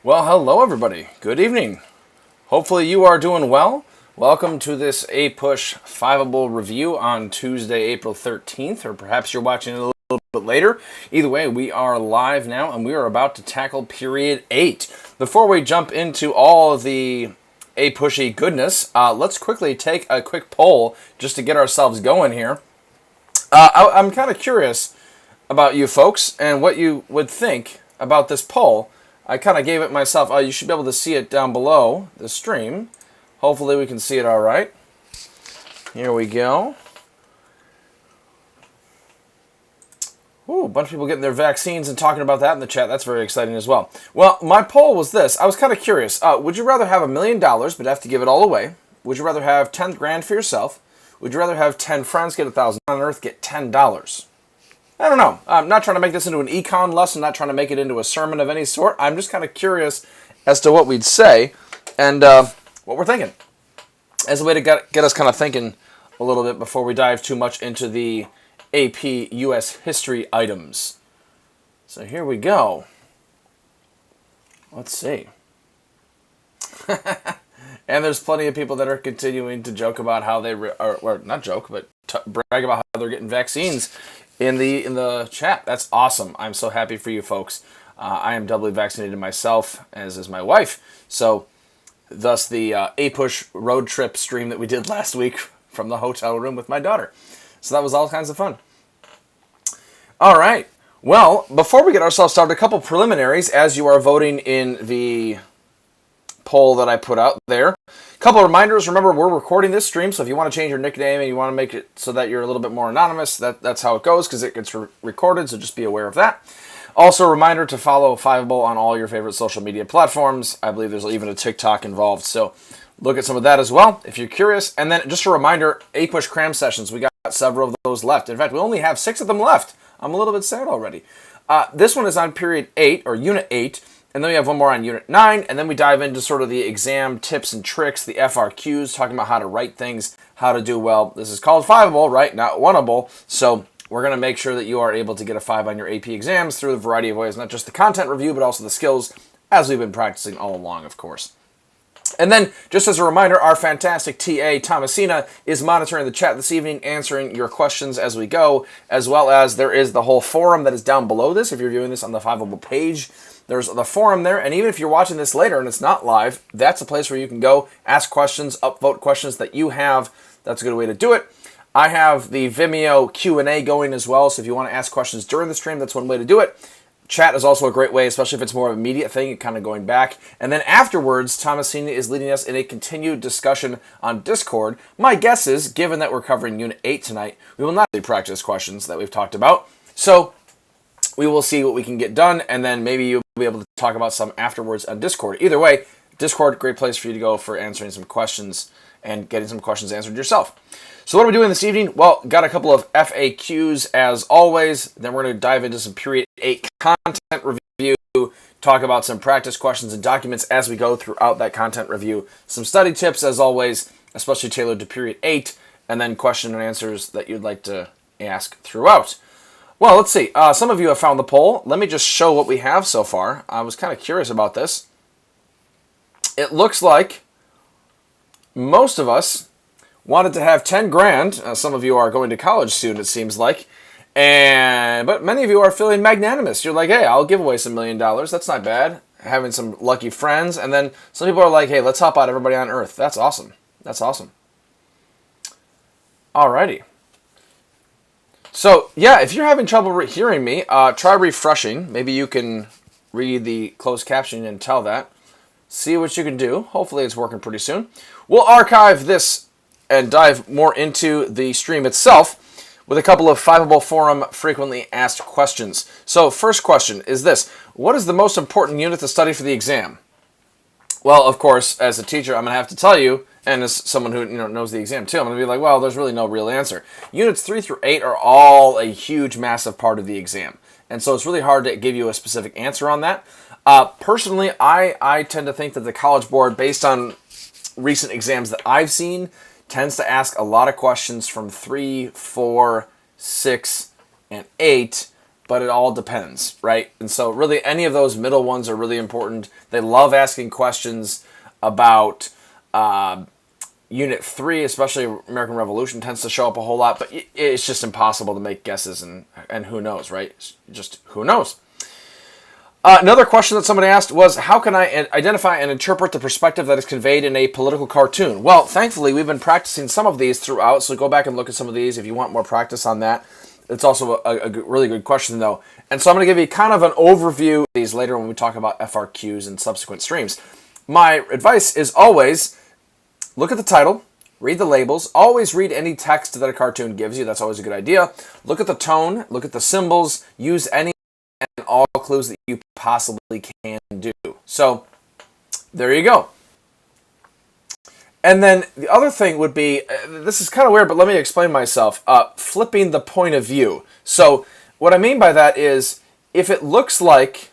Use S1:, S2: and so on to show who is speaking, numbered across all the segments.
S1: Well, hello everybody. Good evening. Hopefully you are doing well. Welcome to this APUSH 5able review on Tuesday, April 13th, or perhaps you're watching it a little bit later. Either way, we are live now and we are about to tackle period 8. Before we jump into all of the APUShy goodness, let's quickly take a quick poll just to get ourselves going here. I'm kind of curious about you folks and what you would think about this poll. I kind of gave it myself. You should be able to see it down below the stream. Hopefully we can see it all right. Here we go. Ooh, a bunch of people getting their vaccines and talking about that in the chat. That's very exciting as well. Well, my poll was this. I was kind of curious. Would you rather have $1 million but have to give it all away? Would you rather have 10 grand for yourself? Would you rather have 10 friends get 1,000 on Earth get $10? I don't know. I'm not trying to make this into an econ lesson, not trying to make it into a sermon of any sort. I'm just kind of curious as to what we'd say and what we're thinking. As a way to get us kind of thinking a little bit before we dive too much into the AP US History items. So here we go. Let's see. And there's plenty of people that are continuing to joke about how they, or not joke, but brag about how they're getting vaccines in the chat. That's awesome. I'm so happy for you folks. I am doubly vaccinated myself, as is my wife. So, thus the APUSH road trip stream that we did last week from the hotel room with my daughter. So that was all kinds of fun. All right. Well, before we get ourselves started, a couple preliminaries as you are voting in the poll that I put out there. A couple of reminders. Remember, we're recording this stream, so if you want to change your nickname and you want to make it so that you're a little bit more anonymous, that's how it goes because it gets recorded, so just be aware of that. Also, a reminder to follow 5able on all your favorite social media platforms. I believe there's even a TikTok involved, so look at some of that as well if you're curious. And then just a reminder, APUSH cram sessions. We got several of those left. In fact, we only have 6 of them left. I'm a little bit sad already. This one is on period 8, or unit 8. And then we have one more on Unit 9, and then we dive into sort of the exam tips and tricks, the FAQs, talking about how to write things, how to do well. This is called 5able, right? Not 1able. So we're going to make sure that you are able to get a 5 on your AP exams through a variety of ways, not just the content review, but also the skills, as we've been practicing all along, of course. And then, just as a reminder, our fantastic TA, Thomasina, is monitoring the chat this evening, answering your questions as we go, as well as there is the whole forum that is down below this. If you're viewing this on the 5able page, there's the forum there, and even if you're watching this later and it's not live, that's a place where you can go, ask questions, upvote questions that you have. That's a good way to do it. I have the Vimeo Q&A going as well, so if you want to ask questions during the stream, that's one way to do it. Chat is also a great way, especially if it's more of an immediate thing, kind of going back. And then afterwards, Thomasina is leading us in a continued discussion on Discord. My guess is, given that we're covering Unit 8 tonight, we will not practice questions that we've talked about. So we will see what we can get done, and then maybe you'll be able to talk about some afterwards on Discord. Either way, Discord, great place for you to go for answering some questions and getting some questions answered yourself. So what are we doing this evening? Well, got a couple of FAQs as always. Then we're going to dive into some period 8 content review, talk about some practice questions and documents as we go throughout that content review. Some study tips as always, especially tailored to period 8, and then question and answers that you'd like to ask throughout. Well, let's see. Some of you have found the poll. Let me just show what we have so far. I was kind of curious about this. It looks like most of us wanted to have 10 grand. Some of you are going to college soon, it seems like. But many of you are feeling magnanimous. You're like, hey, I'll give away some $1 million. That's not bad. Having some lucky friends. And then some people are like, hey, let's help out everybody on Earth. That's awesome. That's awesome. Alrighty. So, yeah, if you're having trouble hearing me, try refreshing. Maybe you can read the closed caption and tell that. See what you can do. Hopefully it's working pretty soon. We'll archive this and dive more into the stream itself with a couple of 5able forum frequently asked questions. So, first question is this. What is the most important unit to study for the exam? Well, of course, as a teacher, I'm going to have to tell you, and as someone who knows the exam too, I'm going to be like, well, there's really no real answer. Units 3 through 8 are all a huge, massive part of the exam. And so it's really hard to give you a specific answer on that. Personally, I tend to think that the College Board, based on recent exams that I've seen, tends to ask a lot of questions from 3, 4, 6, and 8 but it all depends, right? And so really any of those middle ones are really important. They love asking questions about Unit 3, especially American Revolution, tends to show up a whole lot, but it's just impossible to make guesses, and who knows, right? Just who knows? Another question that somebody asked was, how can I identify and interpret the perspective that is conveyed in a political cartoon? Well, thankfully, we've been practicing some of these throughout, so go back and look at some of these if you want more practice on that. It's also a really good question, though. And so I'm going to give you kind of an overview of these later when we talk about FRQs and subsequent streams. My advice is always look at the title, read the labels, always read any text that a cartoon gives you. That's always a good idea. Look at the tone, look at the symbols, use any and all clues that you possibly can do. So there you go. And then the other thing would be, this is kind of weird, but let me explain myself, flipping the point of view. So what I mean by that is, if it looks like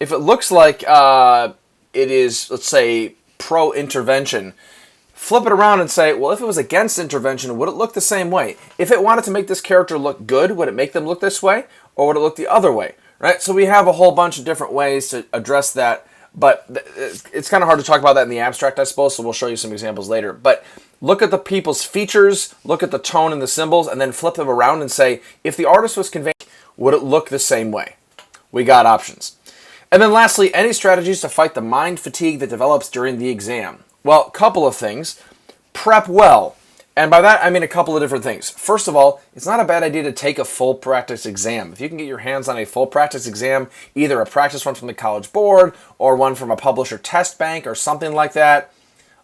S1: it is, let's say, pro-intervention, flip it around and say, well, if it was against intervention, would it look the same way? If it wanted to make this character look good, would it make them look this way? Or would it look the other way? Right? So we have a whole bunch of different ways to address that, but it's kind of hard to talk about that in the abstract, I suppose, so we'll show you some examples later. But look at the people's features, look at the tone and the symbols, and then flip them around and say, if the artist was conveying, would it look the same way? We got options. And then lastly, any strategies to fight the mind fatigue that develops during the exam? Well, a couple of things. Prep well. And by that, I mean a couple of different things. First of all, it's not a bad idea to take a full practice exam. If you can get your hands on a full practice exam, either a practice one from the College Board or one from a publisher test bank or something like that,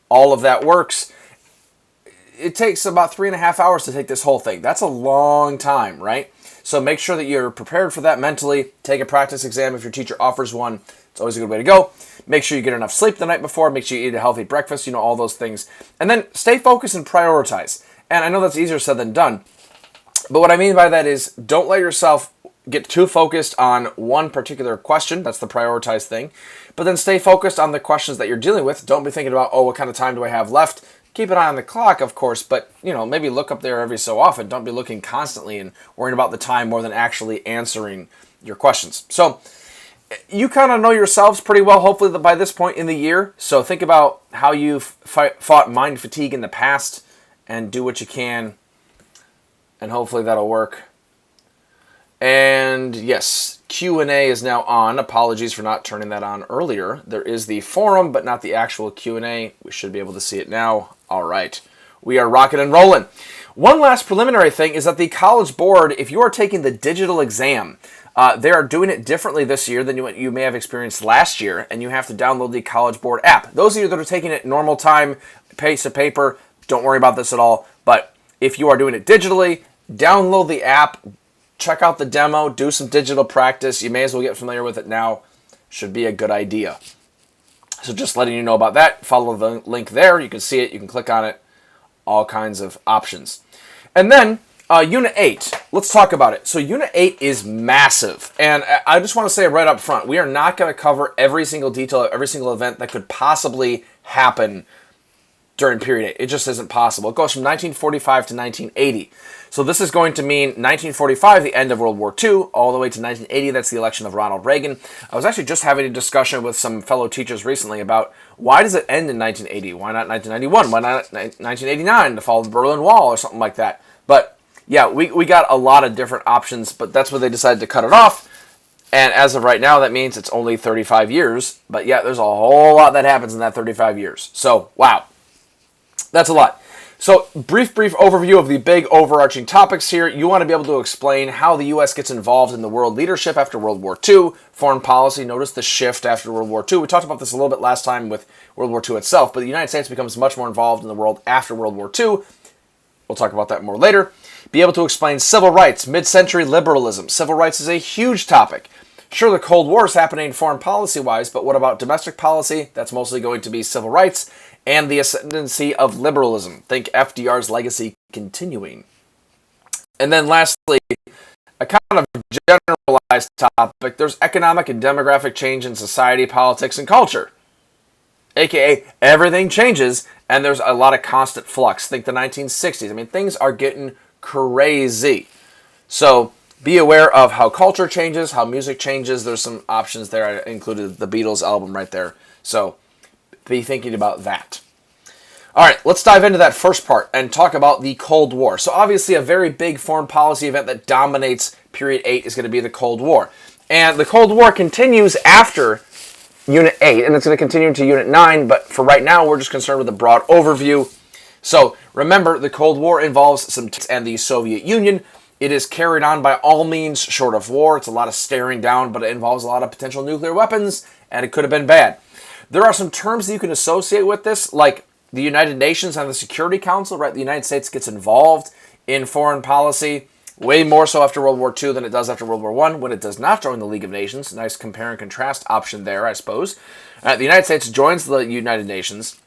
S1: all of that works. It takes about 3.5 hours to take this whole thing. That's a long time, right? So make sure that you're prepared for that mentally. Take a practice exam if your teacher offers one. It's always a good way to go. Make sure you get enough sleep the night before. Make sure you eat a healthy breakfast, all those things. And then stay focused and prioritize. And I know that's easier said than done. But what I mean by that is don't let yourself get too focused on one particular question. That's the prioritized thing. But then stay focused on the questions that you're dealing with. Don't be thinking about, what kind of time do I have left? Keep an eye on the clock, of course, but, maybe look up there every so often. Don't be looking constantly and worrying about the time more than actually answering your questions. So you kind of know yourselves pretty well, hopefully, by this point in the year. So think about how you've fought mind fatigue in the past and do what you can, and hopefully that'll work. And yes, Q&A is now on. Apologies for not turning that on earlier. There is the forum, but not the actual Q&A. We should be able to see it now. All right. We are rocking and rolling. One last preliminary thing is that the College Board, if you are taking the digital exam, they are doing it differently this year than you may have experienced last year, and you have to download the College Board app. Those of you that are taking it normal time, piece of paper, don't worry about this at all. But if you are doing it digitally, download the app, check out the demo, do some digital practice. You may as well get familiar with it now. Should be a good idea. So just letting you know about that. Follow the link there. You can see it. You can click on it. All kinds of options. And then Unit 8. Let's talk about it. So Unit 8 is massive. And I just want to say right up front, we are not going to cover every single detail of every single event that could possibly happen during period 8. It just isn't possible. It goes from 1945 to 1980. So this is going to mean 1945, the end of World War II, all the way to 1980, that's the election of Ronald Reagan. I was actually just having a discussion with some fellow teachers recently about why does it end in 1980? Why not 1991? Why not 1989, the fall of the Berlin Wall or something like that? But yeah, we got a lot of different options, but that's where they decided to cut it off. And as of right now, that means it's only 35 years. But yeah, there's a whole lot that happens in that 35 years. So, wow. That's a lot. So, brief overview of the big overarching topics here. You want to be able to explain how the U.S. gets involved in the world leadership after World War II, foreign policy. Notice the shift after World War II. We talked about this a little bit last time with World War II itself, but the United States becomes much more involved in the world after World War II. We'll talk about that more later. Be able to explain civil rights, mid-century liberalism. Civil rights is a huge topic. Sure, the Cold War is happening foreign policy-wise, but what about domestic policy? That's mostly going to be civil rights and the ascendancy of liberalism. Think FDR's legacy continuing. And then lastly, a kind of generalized topic, there's economic and demographic change in society, politics, and culture. AKA, everything changes, and there's a lot of constant flux. Think the 1960s. I mean, things are getting crazy. So, be aware of how culture changes, how music changes. There's some options there. I included the Beatles album right there. So be thinking about that. All right, let's dive into that first part and talk about the Cold War. So obviously a very big foreign policy event that dominates period 8 is going to be the Cold War. And the Cold War continues after Unit 8, and it's going to continue into Unit 9, but for right now, we're just concerned with a broad overview. So remember, the Cold War involves some and the Soviet Union. It is carried on by all means short of war. It's a lot of staring down, but it involves a lot of potential nuclear weapons, and it could have been bad. There are some terms that you can associate with this, like the United Nations and the Security Council, right? The United States gets involved in foreign policy way more so after World War II than it does after World War I, when it does not join the League of Nations. Nice compare and contrast option there, I suppose. The United States joins the United Nations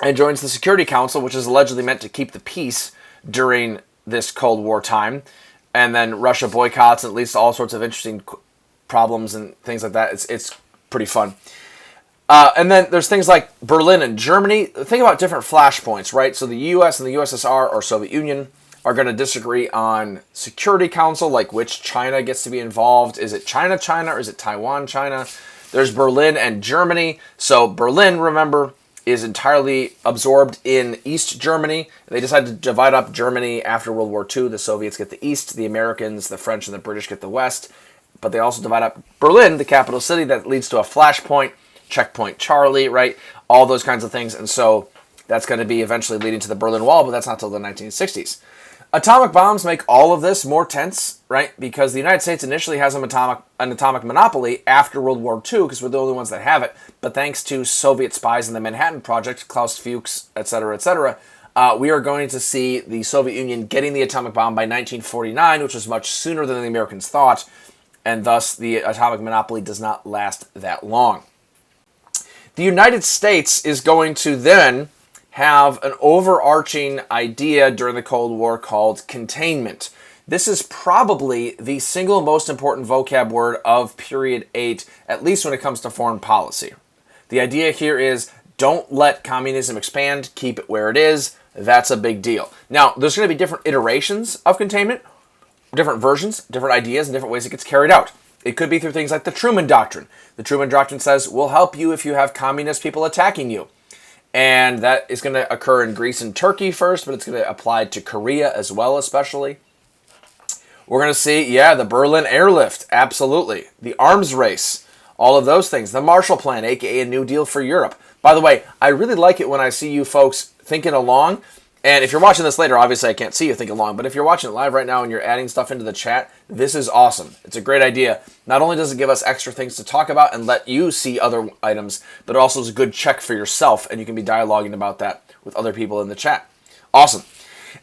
S1: and joins the Security Council, which is allegedly meant to keep the peace during this Cold War time. And then Russia boycotts, and it leads to all sorts of interesting problems and things like that. It's pretty fun. And then there's things like Berlin and Germany. Think about different flashpoints, right? So the U.S. and the USSR or Soviet Union are going to disagree on Security Council, like which China gets to be involved. Is it China or is it Taiwan China? There's Berlin and Germany. So Berlin, remember, is entirely absorbed in East Germany. They decided to divide up Germany after World War II. The Soviets get the East, the Americans, the French, and the British get the West. But they also divide up Berlin, the capital city. That leads to a flashpoint. Checkpoint Charlie, right? All those kinds of things. And so that's going to be eventually leading to the Berlin Wall, but that's not till the 1960s. Atomic bombs make all of this more tense, right? Because the United States initially has an atomic monopoly after World War II, because we're the only ones that have it. But thanks to Soviet spies in the Manhattan Project, Klaus Fuchs, etc., we are going to see the Soviet Union getting the atomic bomb by 1949, which was much sooner than the Americans thought. And thus, the atomic monopoly does not last that long. The United States is going to then have an overarching idea during the Cold War called containment. This is probably the single most important vocab word of period 8, at least when it comes to foreign policy. The idea here is don't let communism expand, keep it where it is. That's a big deal. Now, there's going to be different iterations of containment, different versions, different ideas, and different ways it gets carried out. It could be through things like the Truman Doctrine. The Truman Doctrine says, we'll help you if you have communist people attacking you. And that is going to occur in Greece and Turkey first, but it's going to apply to Korea as well, especially. We're going to see, the Berlin Airlift, absolutely. The arms race, all of those things. The Marshall Plan, aka a New Deal for Europe. By the way, I really like it when I see you folks thinking along. And if you're watching this later, obviously I can't see you thinking along, but if you're watching it live right now and you're adding stuff into the chat, this is awesome. It's a great idea. Not only does it give us extra things to talk about and let you see other items, but it also is a good check for yourself, and you can be dialoguing about that with other people in the chat. Awesome.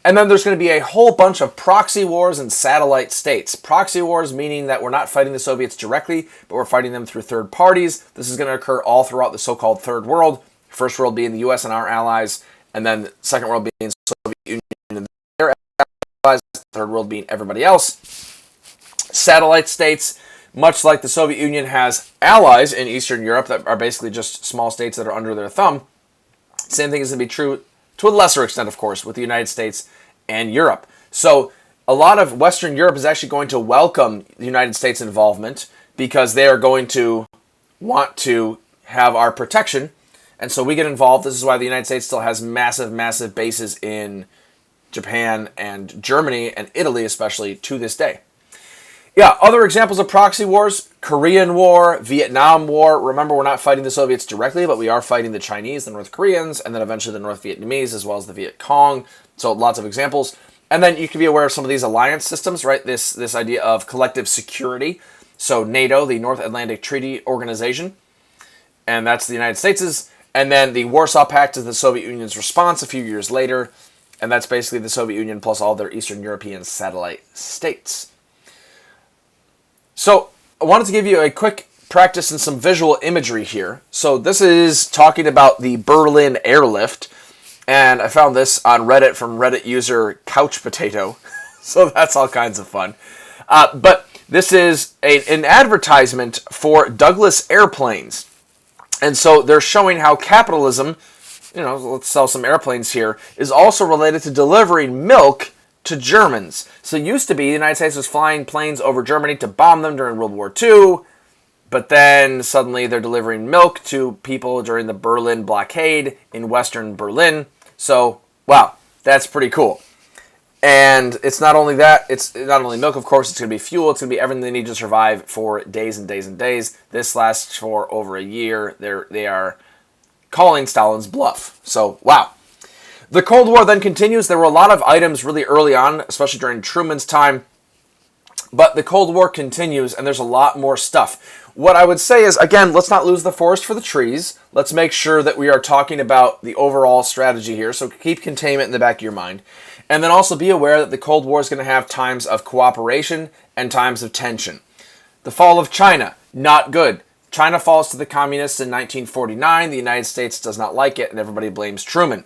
S1: And then there's going to be a whole bunch of proxy wars and satellite states. Proxy wars meaning that we're not fighting the Soviets directly, but we're fighting them through third parties. This is going to occur all throughout the so-called Third World. First world being the U.S. and our allies, and then the second world being the Soviet Union and their allies, third world being everybody else. Satellite states, much like the Soviet Union has allies in Eastern Europe that are basically just small states that are under their thumb. Same thing is going to be true, to a lesser extent, of course, with the United States and Europe. So a lot of Western Europe is actually going to welcome the United States involvement because they are going to want to have our protection. And so we get involved. This is why the United States still has massive, massive bases in Japan and Germany and Italy, especially to this day. Yeah, other examples of proxy wars, Korean War, Vietnam War. Remember, we're not fighting the Soviets directly, but we are fighting the Chinese, the North Koreans, and then eventually the North Vietnamese, as well as the Viet Cong. So lots of examples. And then you can be aware of some of these alliance systems, right? This idea of collective security. So NATO, the North Atlantic Treaty Organization, and that's the United States'. And then the Warsaw Pact is the Soviet Union's response a few years later. And that's basically the Soviet Union plus all their Eastern European satellite states. So I wanted to give you a quick practice and some visual imagery here. So this is talking about the Berlin Airlift. And I found this on Reddit from Reddit user Couch Potato. So that's all kinds of fun. But this is an advertisement for Douglas airplanes. And so they're showing how capitalism, let's sell some airplanes here, is also related to delivering milk to Germans. So it used to be the United States was flying planes over Germany to bomb them during World War II, but then suddenly they're delivering milk to people during the Berlin blockade in Western Berlin. So, wow, that's pretty cool. And it's not only that, it's not only milk, of course, it's going to be fuel, it's going to be everything they need to survive for days and days and days. This lasts for over a year. They are calling Stalin's bluff. So, wow. The Cold War then continues. There were a lot of items really early on, especially during Truman's time. But the Cold War continues, and there's a lot more stuff. What I would say is, again, let's not lose the forest for the trees. Let's make sure that we are talking about the overall strategy here. So keep containment in the back of your mind. And then also be aware that the Cold War is going to have times of cooperation and times of tension. The fall of China, not good. China falls to the communists in 1949. The United States does not like it, and everybody blames Truman.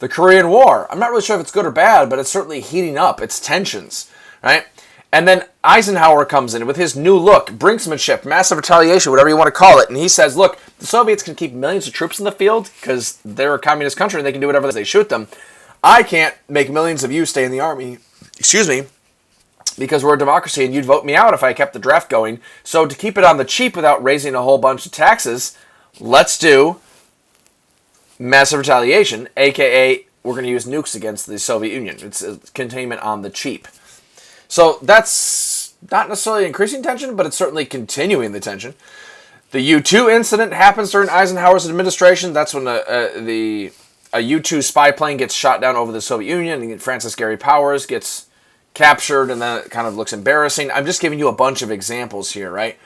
S1: The Korean War, I'm not really sure if it's good or bad, but it's certainly heating up. It's tensions, right? And then Eisenhower comes in with his new look, brinksmanship, massive retaliation, whatever you want to call it. And he says, look, the Soviets can keep millions of troops in the field because they're a communist country and they can do whatever they shoot them. I can't make millions of you stay in the army, because we're a democracy and you'd vote me out if I kept the draft going. So to keep it on the cheap without raising a whole bunch of taxes, let's do massive retaliation, a.k.a. we're going to use nukes against the Soviet Union. It's containment on the cheap. So that's not necessarily increasing tension, but it's certainly continuing the tension. The U-2 incident happens during Eisenhower's administration. That's when a U-2 spy plane gets shot down over the Soviet Union, and Francis Gary Powers gets captured, and then it kind of looks embarrassing. I'm just giving you a bunch of examples here, right?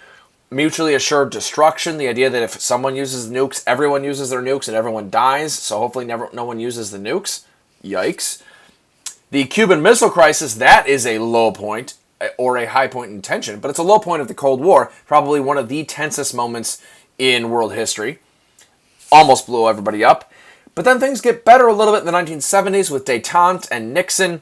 S1: Mutually assured destruction, the idea that if someone uses nukes, everyone uses their nukes and everyone dies, so hopefully no one uses the nukes. Yikes. The Cuban Missile Crisis, that is a low point, or a high point in tension, but it's a low point of the Cold War, probably one of the tensest moments in world history. Almost blew everybody up. But then things get better a little bit in the 1970s with détente and Nixon.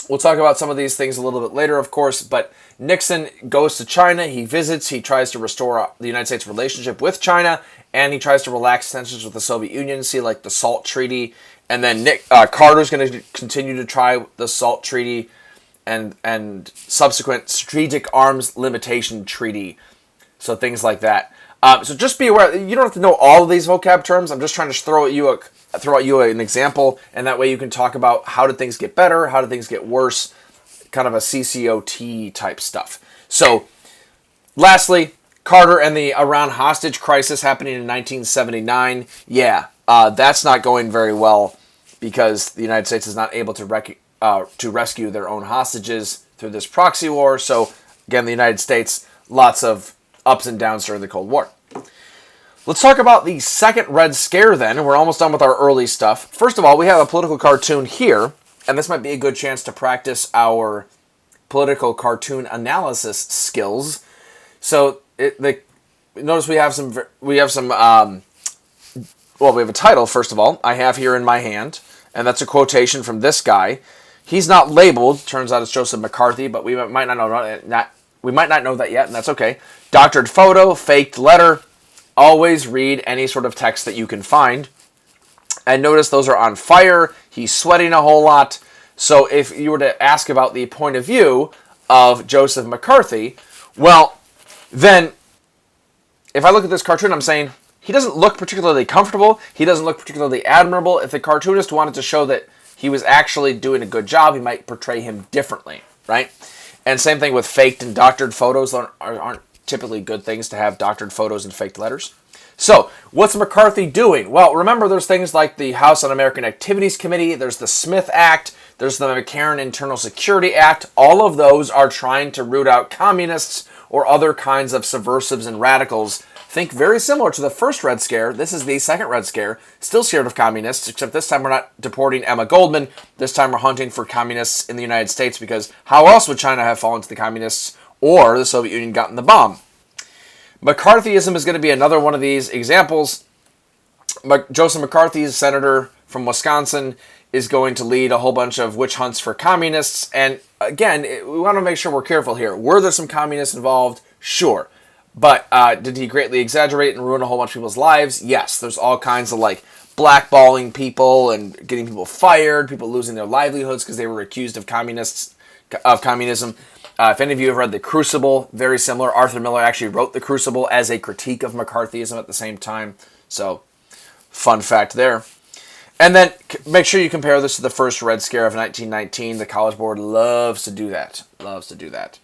S1: We'll talk about some of these things a little bit later, of course, but Nixon goes to China, he visits, he tries to restore the United States' relationship with China, and he tries to relax tensions with the Soviet Union, see like the SALT Treaty, and then Carter's going to continue to try the SALT Treaty and subsequent Strategic Arms Limitation Treaty, so things like that. So just be aware, you don't have to know all of these vocab terms. I'm just trying to throw at you an example, and that way you can talk about how did things get better, how did things get worse, kind of a CCOT type stuff. So, lastly, Carter and the Iran hostage crisis happening in 1979. Yeah, that's not going very well because the United States is not able to rescue their own hostages through this proxy war. So, again, the United States, lots of ups and downs during the Cold War. Let's talk about the second Red Scare then, and we're almost done with our early stuff. First of all, we have a political cartoon here, and this might be a good chance to practice our political cartoon analysis skills. So, notice we have a title, first of all, I have here in my hand, and that's a quotation from this guy. He's not labeled, turns out it's Joseph McCarthy, but we might not know that yet, and that's okay. Doctored photo, faked letter. Always read any sort of text that you can find. And notice those are on fire. He's sweating a whole lot. So if you were to ask about the point of view of Joseph McCarthy, well, then if I look at this cartoon, I'm saying he doesn't look particularly comfortable. He doesn't look particularly admirable. If the cartoonist wanted to show that he was actually doing a good job, he might portray him differently, right? And same thing with faked and doctored photos. Aren't typically good things to have doctored photos and faked letters. So, what's McCarthy doing? Well, remember there's things like the House Un-American Activities Committee, there's the Smith Act, there's the McCarran Internal Security Act. All of those are trying to root out communists or other kinds of subversives and radicals. Think very similar to the first Red Scare. This is the second Red Scare. Still scared of communists, except this time we're not deporting Emma Goldman. This time we're hunting for communists in the United States, because how else would China have fallen to the communists or the Soviet Union gotten the bomb? McCarthyism is going to be another one of these examples. Joseph McCarthy, senator from Wisconsin, is going to lead a whole bunch of witch hunts for communists. And again, we want to make sure we're careful here. Were there some communists involved? Sure. But did he greatly exaggerate and ruin a whole bunch of people's lives? Yes. There's all kinds of like blackballing people and getting people fired, people losing their livelihoods because they were accused of communism. If any of you have read The Crucible, very similar. Arthur Miller actually wrote The Crucible as a critique of McCarthyism at the same time. So, fun fact there. And then make sure you compare this to the first Red Scare of 1919. The College Board loves to do that. Loves to do that.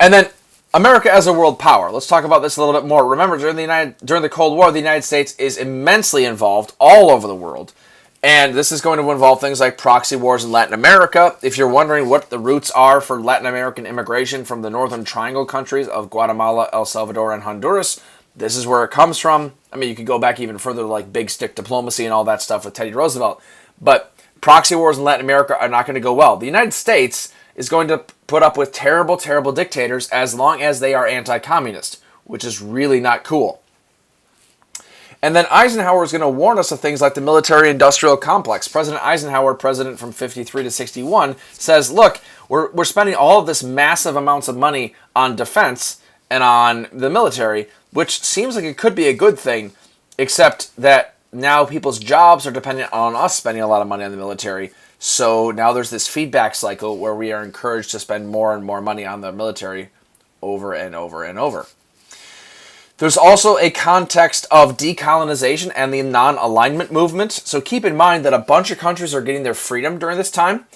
S1: And then America as a world power. Let's talk about this a little bit more. Remember, during the Cold War, the United States is immensely involved all over the world. And this is going to involve things like proxy wars in Latin America. If you're wondering what the roots are for Latin American immigration from the Northern Triangle countries of Guatemala, El Salvador, and Honduras, this is where it comes from. I mean, you could go back even further to like big stick diplomacy and all that stuff with Teddy Roosevelt. But proxy wars in Latin America are not going to go well. The United States is going to put up with terrible, terrible dictators as long as they are anti-communist, which is really not cool. And then Eisenhower is going to warn us of things like the military-industrial complex. President Eisenhower, president from 53 to 61, says, look, we're spending all of this massive amounts of money on defense and on the military, which seems like it could be a good thing, except that now people's jobs are dependent on us spending a lot of money on the military. So now there's this feedback cycle where we are encouraged to spend more and more money on the military over and over and over. There's also a context of decolonization and the non-alignment movement. So keep in mind that a bunch of countries are getting their freedom during this time.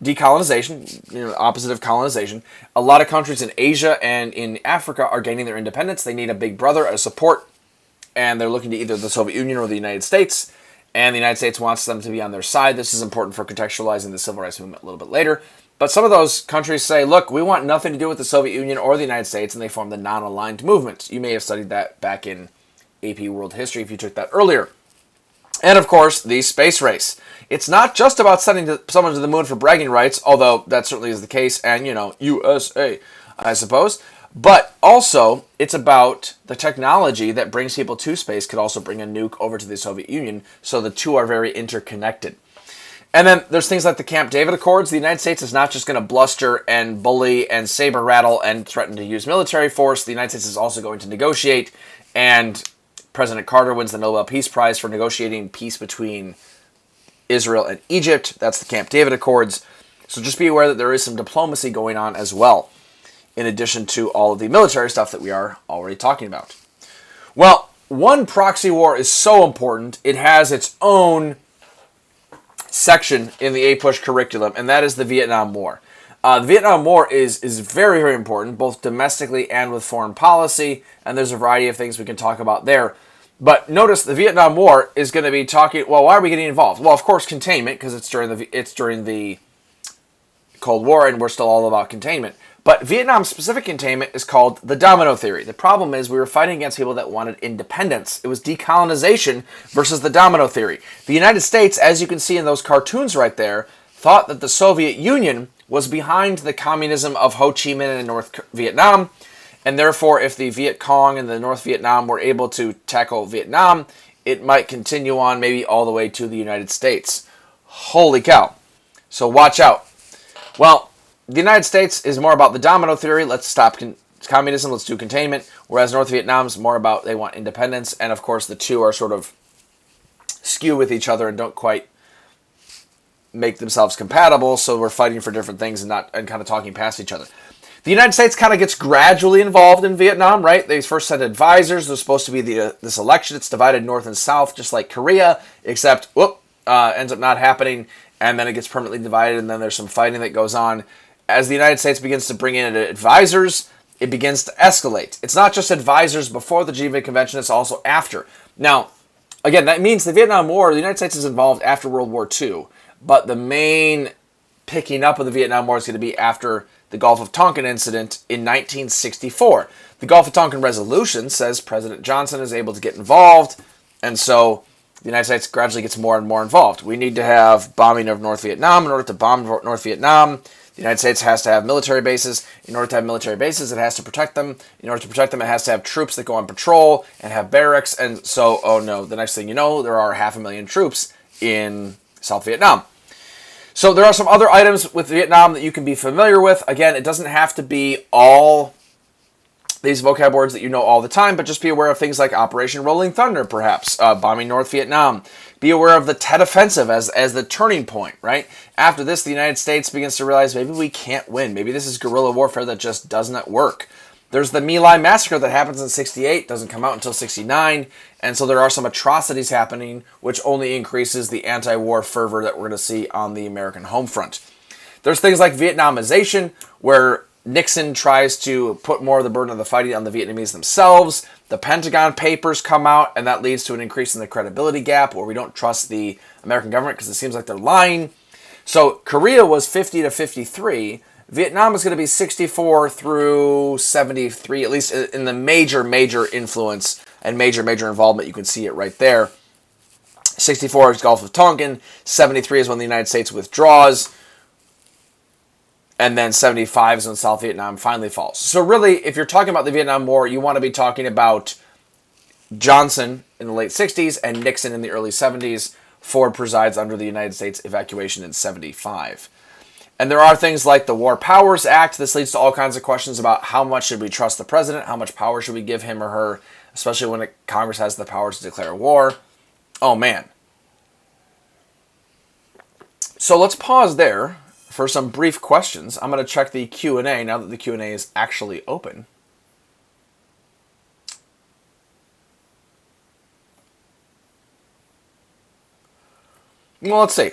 S1: Decolonization, opposite of colonization. A lot of countries in Asia and in Africa are gaining their independence. They need a big brother as support, and they're looking to either the Soviet Union or the United States. And the United States wants them to be on their side. This is important for contextualizing the civil rights movement a little bit later. But some of those countries say, look, we want nothing to do with the Soviet Union or the United States, and they form the non-aligned movement. You may have studied that back in AP World History if you took that earlier. And, of course, the space race. It's not just about sending someone to the moon for bragging rights, although that certainly is the case, and, USA, I suppose. But also, it's about the technology that brings people to space could also bring a nuke over to the Soviet Union, so the two are very interconnected. And then there's things like the Camp David Accords. The United States is not just going to bluster and bully and saber rattle and threaten to use military force. The United States is also going to negotiate, and President Carter wins the Nobel Peace Prize for negotiating peace between Israel and Egypt. That's the Camp David Accords. So just be aware that there is some diplomacy going on as well, in addition to all of the military stuff that we are already talking about. Well, one proxy war is so important, it has its own section in the APUSH curriculum, and that is the Vietnam War. The Vietnam War is very, very important, both domestically and with foreign policy, and there's a variety of things we can talk about there. But notice the Vietnam War is going to be talking, well, why are we getting involved? Well, of course, containment, because it's during the Cold War, and we're still all about containment. But Vietnam-specific containment is called the domino theory. The problem is we were fighting against people that wanted independence. It was decolonization versus the domino theory. The United States, as you can see in those cartoons right there, thought that the Soviet Union was behind the communism of Ho Chi Minh in North Vietnam, and therefore if the Viet Cong and the North Vietnam were able to tackle Vietnam, it might continue on maybe all the way to the United States. Holy cow. So watch out. Well, the United States is more about the domino theory. Let's stop communism. Let's do containment. Whereas North Vietnam is more about they want independence. And, of course, the two are sort of skew with each other and don't quite make themselves compatible. So we're fighting for different things and kind of talking past each other. The United States kind of gets gradually involved in Vietnam, right? They first sent advisors. There's supposed to be this election. It's divided north and south, just like Korea, except, ends up not happening. And then it gets permanently divided, and then there's some fighting that goes on. As the United States begins to bring in advisors, it begins to escalate. It's not just advisors before the Geneva Convention, it's also after. Now, again, that means the Vietnam War, the United States is involved after World War II, but the main picking up of the Vietnam War is going to be after the Gulf of Tonkin incident in 1964. The Gulf of Tonkin Resolution says President Johnson is able to get involved, and so the United States gradually gets more and more involved. We need to have bombing of North Vietnam. In order to bomb North Vietnam, the United States has to have military bases. In order to have military bases, it has to protect them. In order to protect them, it has to have troops that go on patrol and have barracks. And so, oh no, the next thing you know, there are 500,000 troops in South Vietnam. So there are some other items with Vietnam that you can be familiar with. Again, it doesn't have to be all these vocab words that you know all the time, but just be aware of things like Operation Rolling Thunder, perhaps, bombing North Vietnam. Be aware of the Tet Offensive as the turning point, right? After this, the United States begins to realize maybe we can't win. Maybe this is guerrilla warfare that just does not work. There's the My Lai massacre that happens in 68, doesn't come out until 69, and so there are some atrocities happening, which only increases the anti-war fervor that we're going to see on the American home front. There's things like Vietnamization, where Nixon tries to put more of the burden of the fighting on the Vietnamese themselves. The Pentagon Papers come out, and that leads to an increase in the credibility gap, where we don't trust the American government because it seems like they're lying. So Korea was 50 to 53. Vietnam is going to be 64 through 73, at least in the major influence and major involvement. You can see it right there. 64 is Gulf of Tonkin. 73 is when the United States withdraws. And then 75 is when South Vietnam finally falls. So really, if you're talking about the Vietnam War, you want to be talking about Johnson in the late 60s and Nixon in the early 70s. Ford presides under the United States evacuation in 75. And there are things like the War Powers Act. This leads to all kinds of questions about how much should we trust the president, how much power should we give him or her, especially when Congress has the power to declare war. Oh, man. So let's pause there for some brief questions. I'm going to check the Q&A now that the Q&A is actually open. Well, let's see.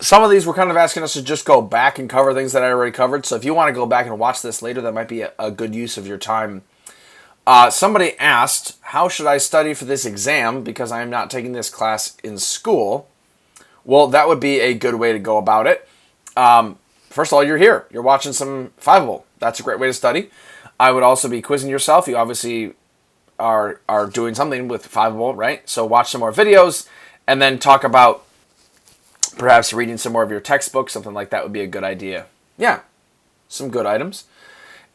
S1: Some of these were kind of asking us to just go back and cover things that I already covered. So if you want to go back and watch this later, that might be a good use of your time. Somebody asked, how should I study for this exam because I am not taking this class in school? Well, that would be a good way to go about it. First of all, you're here. You're watching some Fiveable. That's a great way to study. I would also be quizzing yourself. You obviously are doing something with Fiveable, right? So watch some more videos and then talk about perhaps reading some more of your textbooks. Something like that would be a good idea. Yeah, some good items.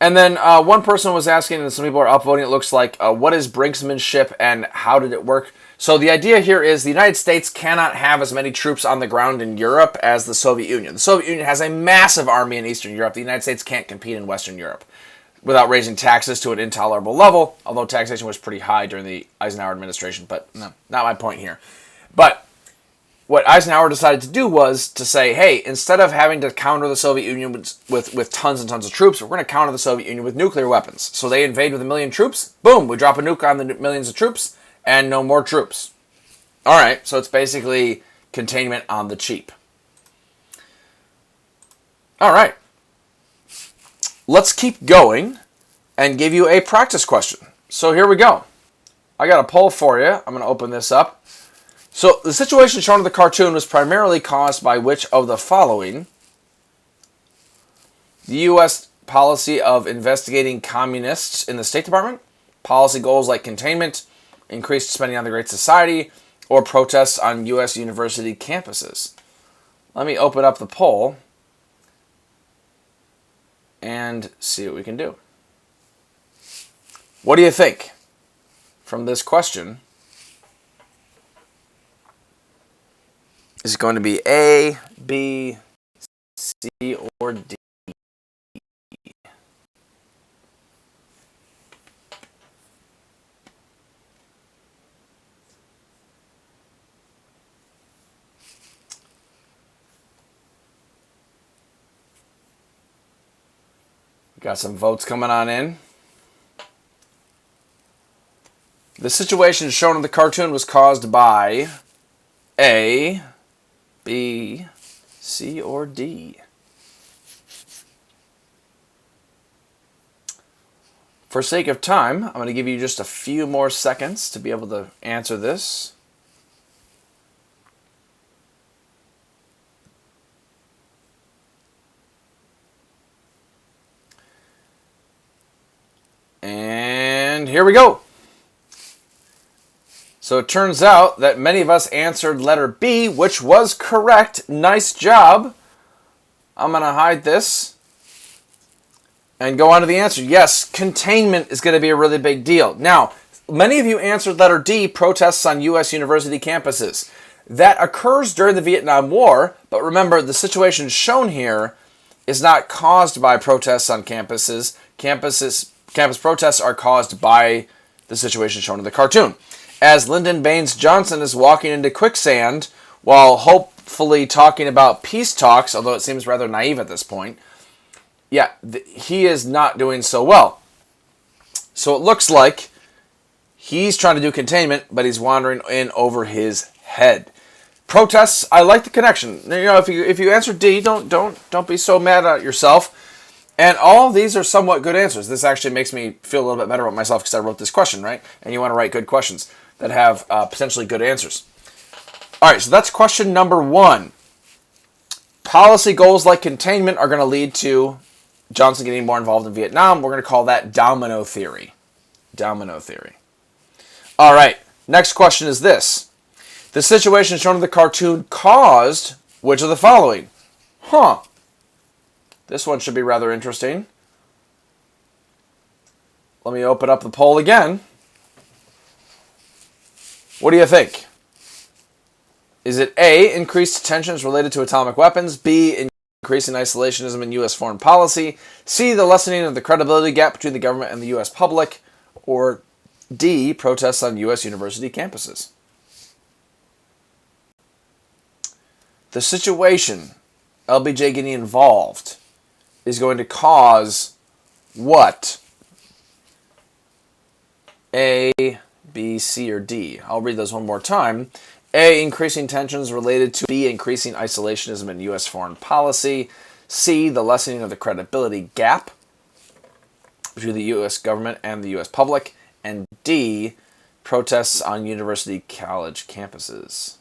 S1: And then one person was asking, and some people are upvoting, it looks like, what is brinksmanship and how did it work? So the idea here is the United States cannot have as many troops on the ground in Europe as the Soviet Union. The Soviet Union has a massive army in Eastern Europe. The United States can't compete in Western Europe without raising taxes to an intolerable level, although taxation was pretty high during the Eisenhower administration, but no, not my point here. But what Eisenhower decided to do was to say, hey, instead of having to counter the Soviet Union with tons and tons of troops, we're going to counter the Soviet Union with nuclear weapons. So they invade with 1 million troops. Boom, we drop a nuke on the millions of troops, and no more troops. All right, so it's basically containment on the cheap. All right. Let's keep going and give you a practice question. So here we go. I got a poll for you. I'm going to open this up. So the situation shown in the cartoon was primarily caused by which of the following? The U.S. policy of investigating communists in the State Department, policy goals like containment, increased spending on the Great Society, or protests on U.S. university campuses. Let me open up the poll and see what we can do. What do you think from this question? Is it going to be A, B, C, or D? Got some votes coming on in. The situation shown in the cartoon was caused by A, B, C, or D. For sake of time, I'm going to give you just a few more seconds to be able to answer this. And here we go. So it turns out that many of us answered letter B, which was correct. Nice job. I'm going to hide this and go on to the answer. Yes, containment is going to be a really big deal. Now, many of you answered letter D, protests on U.S. university campuses. That occurs during the Vietnam War, but remember, the situation shown here is not caused by protests on campuses. Campus protests are caused by the situation shown in the cartoon. As Lyndon Baines Johnson is walking into quicksand while hopefully talking about peace talks, although it seems rather naive at this point, he is not doing so well. So it looks like he's trying to do containment, but he's wandering in over his head. Protests, I like the connection. If you answer D, don't be so mad at yourself. And all of these are somewhat good answers. This actually makes me feel a little bit better about myself because I wrote this question, right? And you want to write good questions that have potentially good answers. All right, so that's question number 1. Policy goals like containment are going to lead to Johnson getting more involved in Vietnam. We're going to call that domino theory. Domino theory. All right, next question is this. The situation shown in the cartoon caused which of the following? This one should be rather interesting. Let me open up the poll again. What do you think? Is it A, increased tensions related to atomic weapons, B, increasing isolationism in U.S. foreign policy, C, the lessening of the credibility gap between the government and the U.S. public, or D, protests on U.S. university campuses? The situation, LBJ getting involved, is going to cause what? A, B, C, or D? I'll read those one more time. A, increasing tensions related to B, increasing isolationism in U.S. foreign policy. C, the lessening of the credibility gap between the U.S. government and the U.S. public. And D, protests on university college campuses.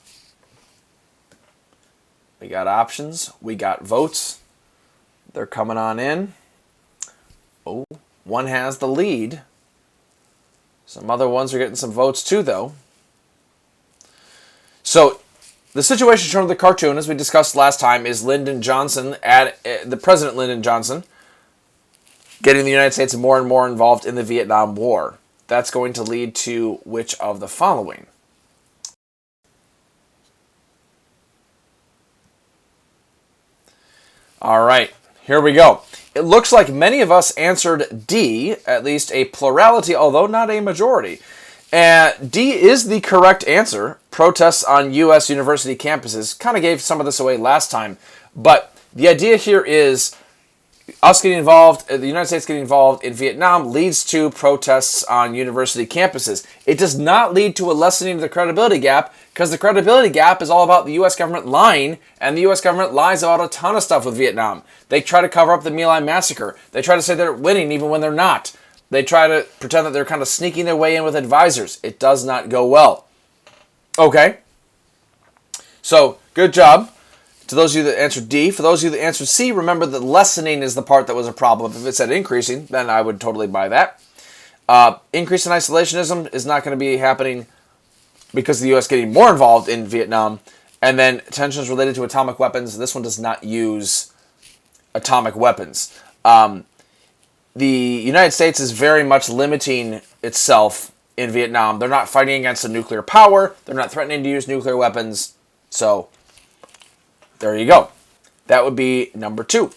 S1: We got options. We got votes. They're coming on in. Oh, one has the lead. Some other ones are getting some votes too, though. So, the situation shown in the cartoon, as we discussed last time, is Lyndon Johnson, the President Lyndon Johnson, getting the United States more and more involved in the Vietnam War. That's going to lead to which of the following? All right, here we go. It looks like many of us answered D, at least a plurality, although not a majority. D is the correct answer. Protests on U.S. university campuses. Kind of gave some of this away last time. But the idea here is us getting involved, the United States getting involved in Vietnam leads to protests on university campuses. It does not lead to a lessening of the credibility gap, because the credibility gap is all about the U.S. government lying, and the U.S. government lies about a ton of stuff with Vietnam. They try to cover up the My Lai massacre. They try to say they're winning even when they're not. They try to pretend that they're kind of sneaking their way in with advisors. It does not go well. Okay. So, good job to those of you that answered D. For those of you that answered C, remember that lessening is the part that was a problem. If it said increasing, then I would totally buy that. Increase in isolationism is not going to be happening because of the U.S. getting more involved in Vietnam. And then tensions related to atomic weapons. This one does not use atomic weapons. The United States is very much limiting itself in Vietnam. They're not fighting against a nuclear power. They're not threatening to use nuclear weapons. So, there you go. That would be number 2.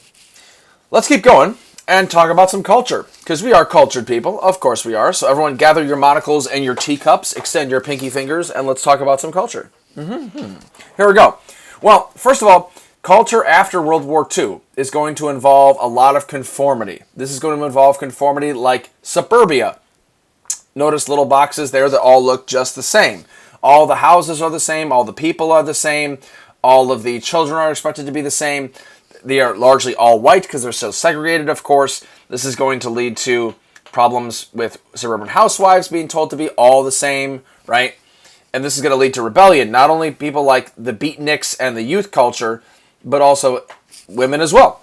S1: Let's keep going and talk about some culture, because we are cultured people. Of course we are. So everyone gather your monocles and your teacups, extend your pinky fingers, and let's talk about some culture. Here we go. Well, first of all, culture after World War II is going to involve a lot of conformity. This is going to involve conformity like suburbia. Notice little boxes there that all look just the same. All the houses are the same. All the people are the same. All of the children are expected to be the same. They are largely all white because they're so segregated, of course. This is going to lead to problems with suburban housewives being told to be all the same, right? And this is going to lead to rebellion. Not only people like the beatniks and the youth culture, but also women as well.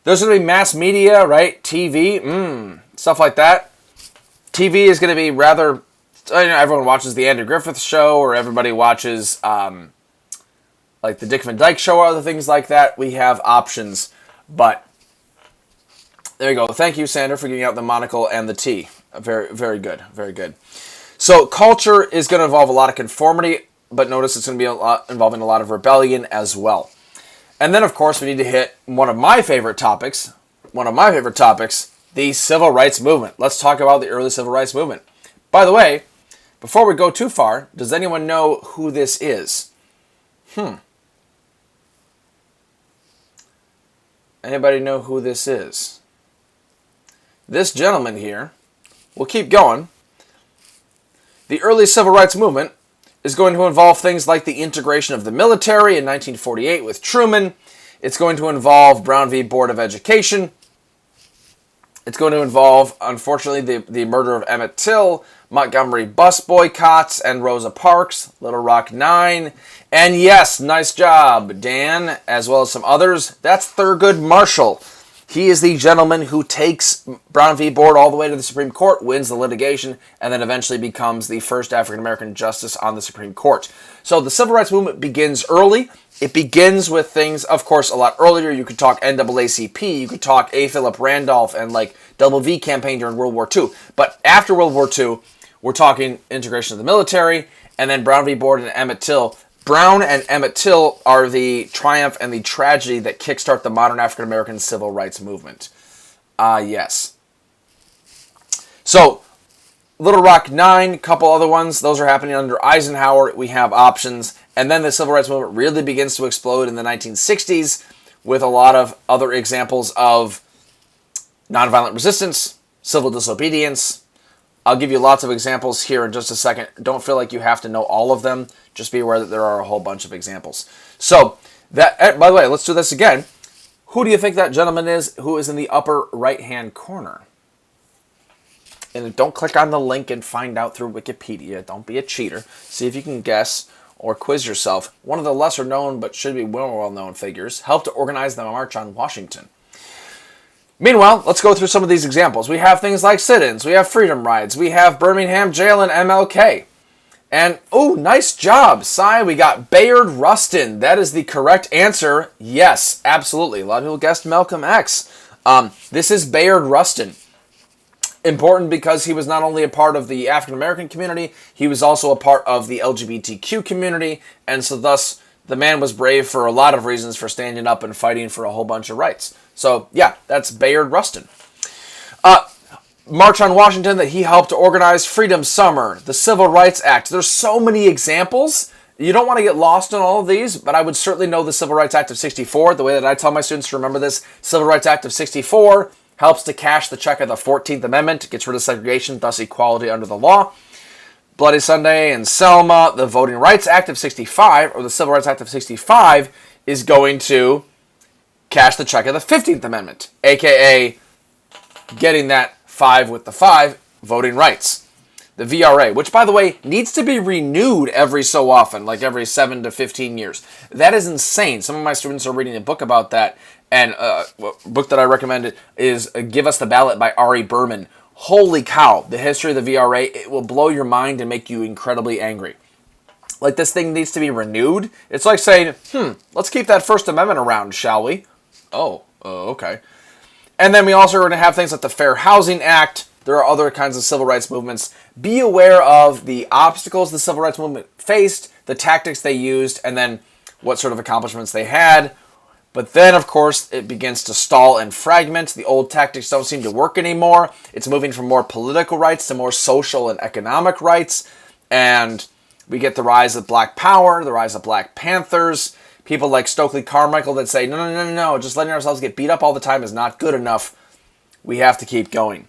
S1: There's going to be mass media, right? TV, stuff like that. TV is going to be rather, everyone watches the Andrew Griffith Show, or everybody watches like the Dick Van Dyke Show, or other things like that. We have options, but there you go. Thank you, Sandra, for getting out the monocle and the T. Very, very good. Very good. So culture is going to involve a lot of conformity, but notice it's going to be involving a lot of rebellion as well. And then, of course, we need to hit one of my favorite topics, the civil rights movement. Let's talk about the early civil rights movement. By the way, before we go too far, does anyone know who this is? Anybody know who this is? This gentleman here, we'll keep going. The early civil rights movement is going to involve things like the integration of the military in 1948 with Truman. It's going to involve Brown v. Board of Education. It's going to involve, unfortunately, the murder of Emmett Till, Montgomery bus boycotts, and Rosa Parks, Little Rock 9, and yes, nice job, Dan, as well as some others. That's Thurgood Marshall. He is the gentleman who takes Brown v. Board all the way to the Supreme Court, wins the litigation, and then eventually becomes the first African-American justice on the Supreme Court. So the civil rights movement begins early. It begins with things, of course, a lot earlier. You could talk NAACP, you could talk A. Philip Randolph and like Double V campaign during World War II. But after World War II, we're talking integration of the military, and then Brown v. Board and Emmett Till. Brown and Emmett Till are the triumph and the tragedy that kickstart the modern African-American civil rights movement. Yes. So, Little Rock 9, couple other ones. Those are happening under Eisenhower. We have options. And then the civil rights movement really begins to explode in the 1960s with a lot of other examples of nonviolent resistance, civil disobedience. I'll give you lots of examples here in just a second. Don't feel like you have to know all of them. Just be aware that there are a whole bunch of examples. So, that, by the way, let's do this again. Who do you think that gentleman is who is in the upper right-hand corner? And don't click on the link and find out through Wikipedia. Don't be a cheater. See if you can guess or quiz yourself. One of the lesser known but should be well-known figures helped to organize the March on Washington. Meanwhile, let's go through some of these examples. We have things like sit-ins, we have freedom rides, we have Birmingham Jail and MLK. And, oh, nice job, Cy. We got Bayard Rustin. That is the correct answer. Yes, absolutely. A lot of people guessed Malcolm X. This is Bayard Rustin. Important because he was not only a part of the African-American community, he was also a part of the LGBTQ community, and so thus the man was brave for a lot of reasons for standing up and fighting for a whole bunch of rights. So, yeah, that's Bayard Rustin. March on Washington that he helped to organize, Freedom Summer, the Civil Rights Act. There's so many examples. You don't want to get lost in all of these, but I would certainly know the Civil Rights Act of 64. The way that I tell my students to remember this, Civil Rights Act of 64 helps to cash the check of the 14th Amendment, gets rid of segregation, thus equality under the law. Bloody Sunday and Selma, the Voting Rights Act of 65, or the Civil Rights Act of 65, is going to cash the check of the 15th Amendment, a.k.a. getting that 5 with the 5, voting rights. The VRA, which, by the way, needs to be renewed every so often, like every 7 to 15 years. That is insane. Some of my students are reading a book about that, and a book that I recommend is Give Us the Ballot by Ari Berman. Holy cow, the history of the VRA, it will blow your mind and make you incredibly angry. Like, this thing needs to be renewed. It's like saying, let's keep that First Amendment around, shall we? Oh, okay. And then we also are going to have things like the Fair Housing Act. There are other kinds of civil rights movements. Be aware of the obstacles the civil rights movement faced, the tactics they used, and then what sort of accomplishments they had. But then, of course, it begins to stall and fragment. The old tactics don't seem to work anymore. It's moving from more political rights to more social and economic rights. And we get the rise of Black Power, the rise of Black Panthers. People like Stokely Carmichael that say, no, just letting ourselves get beat up all the time is not good enough. We have to keep going.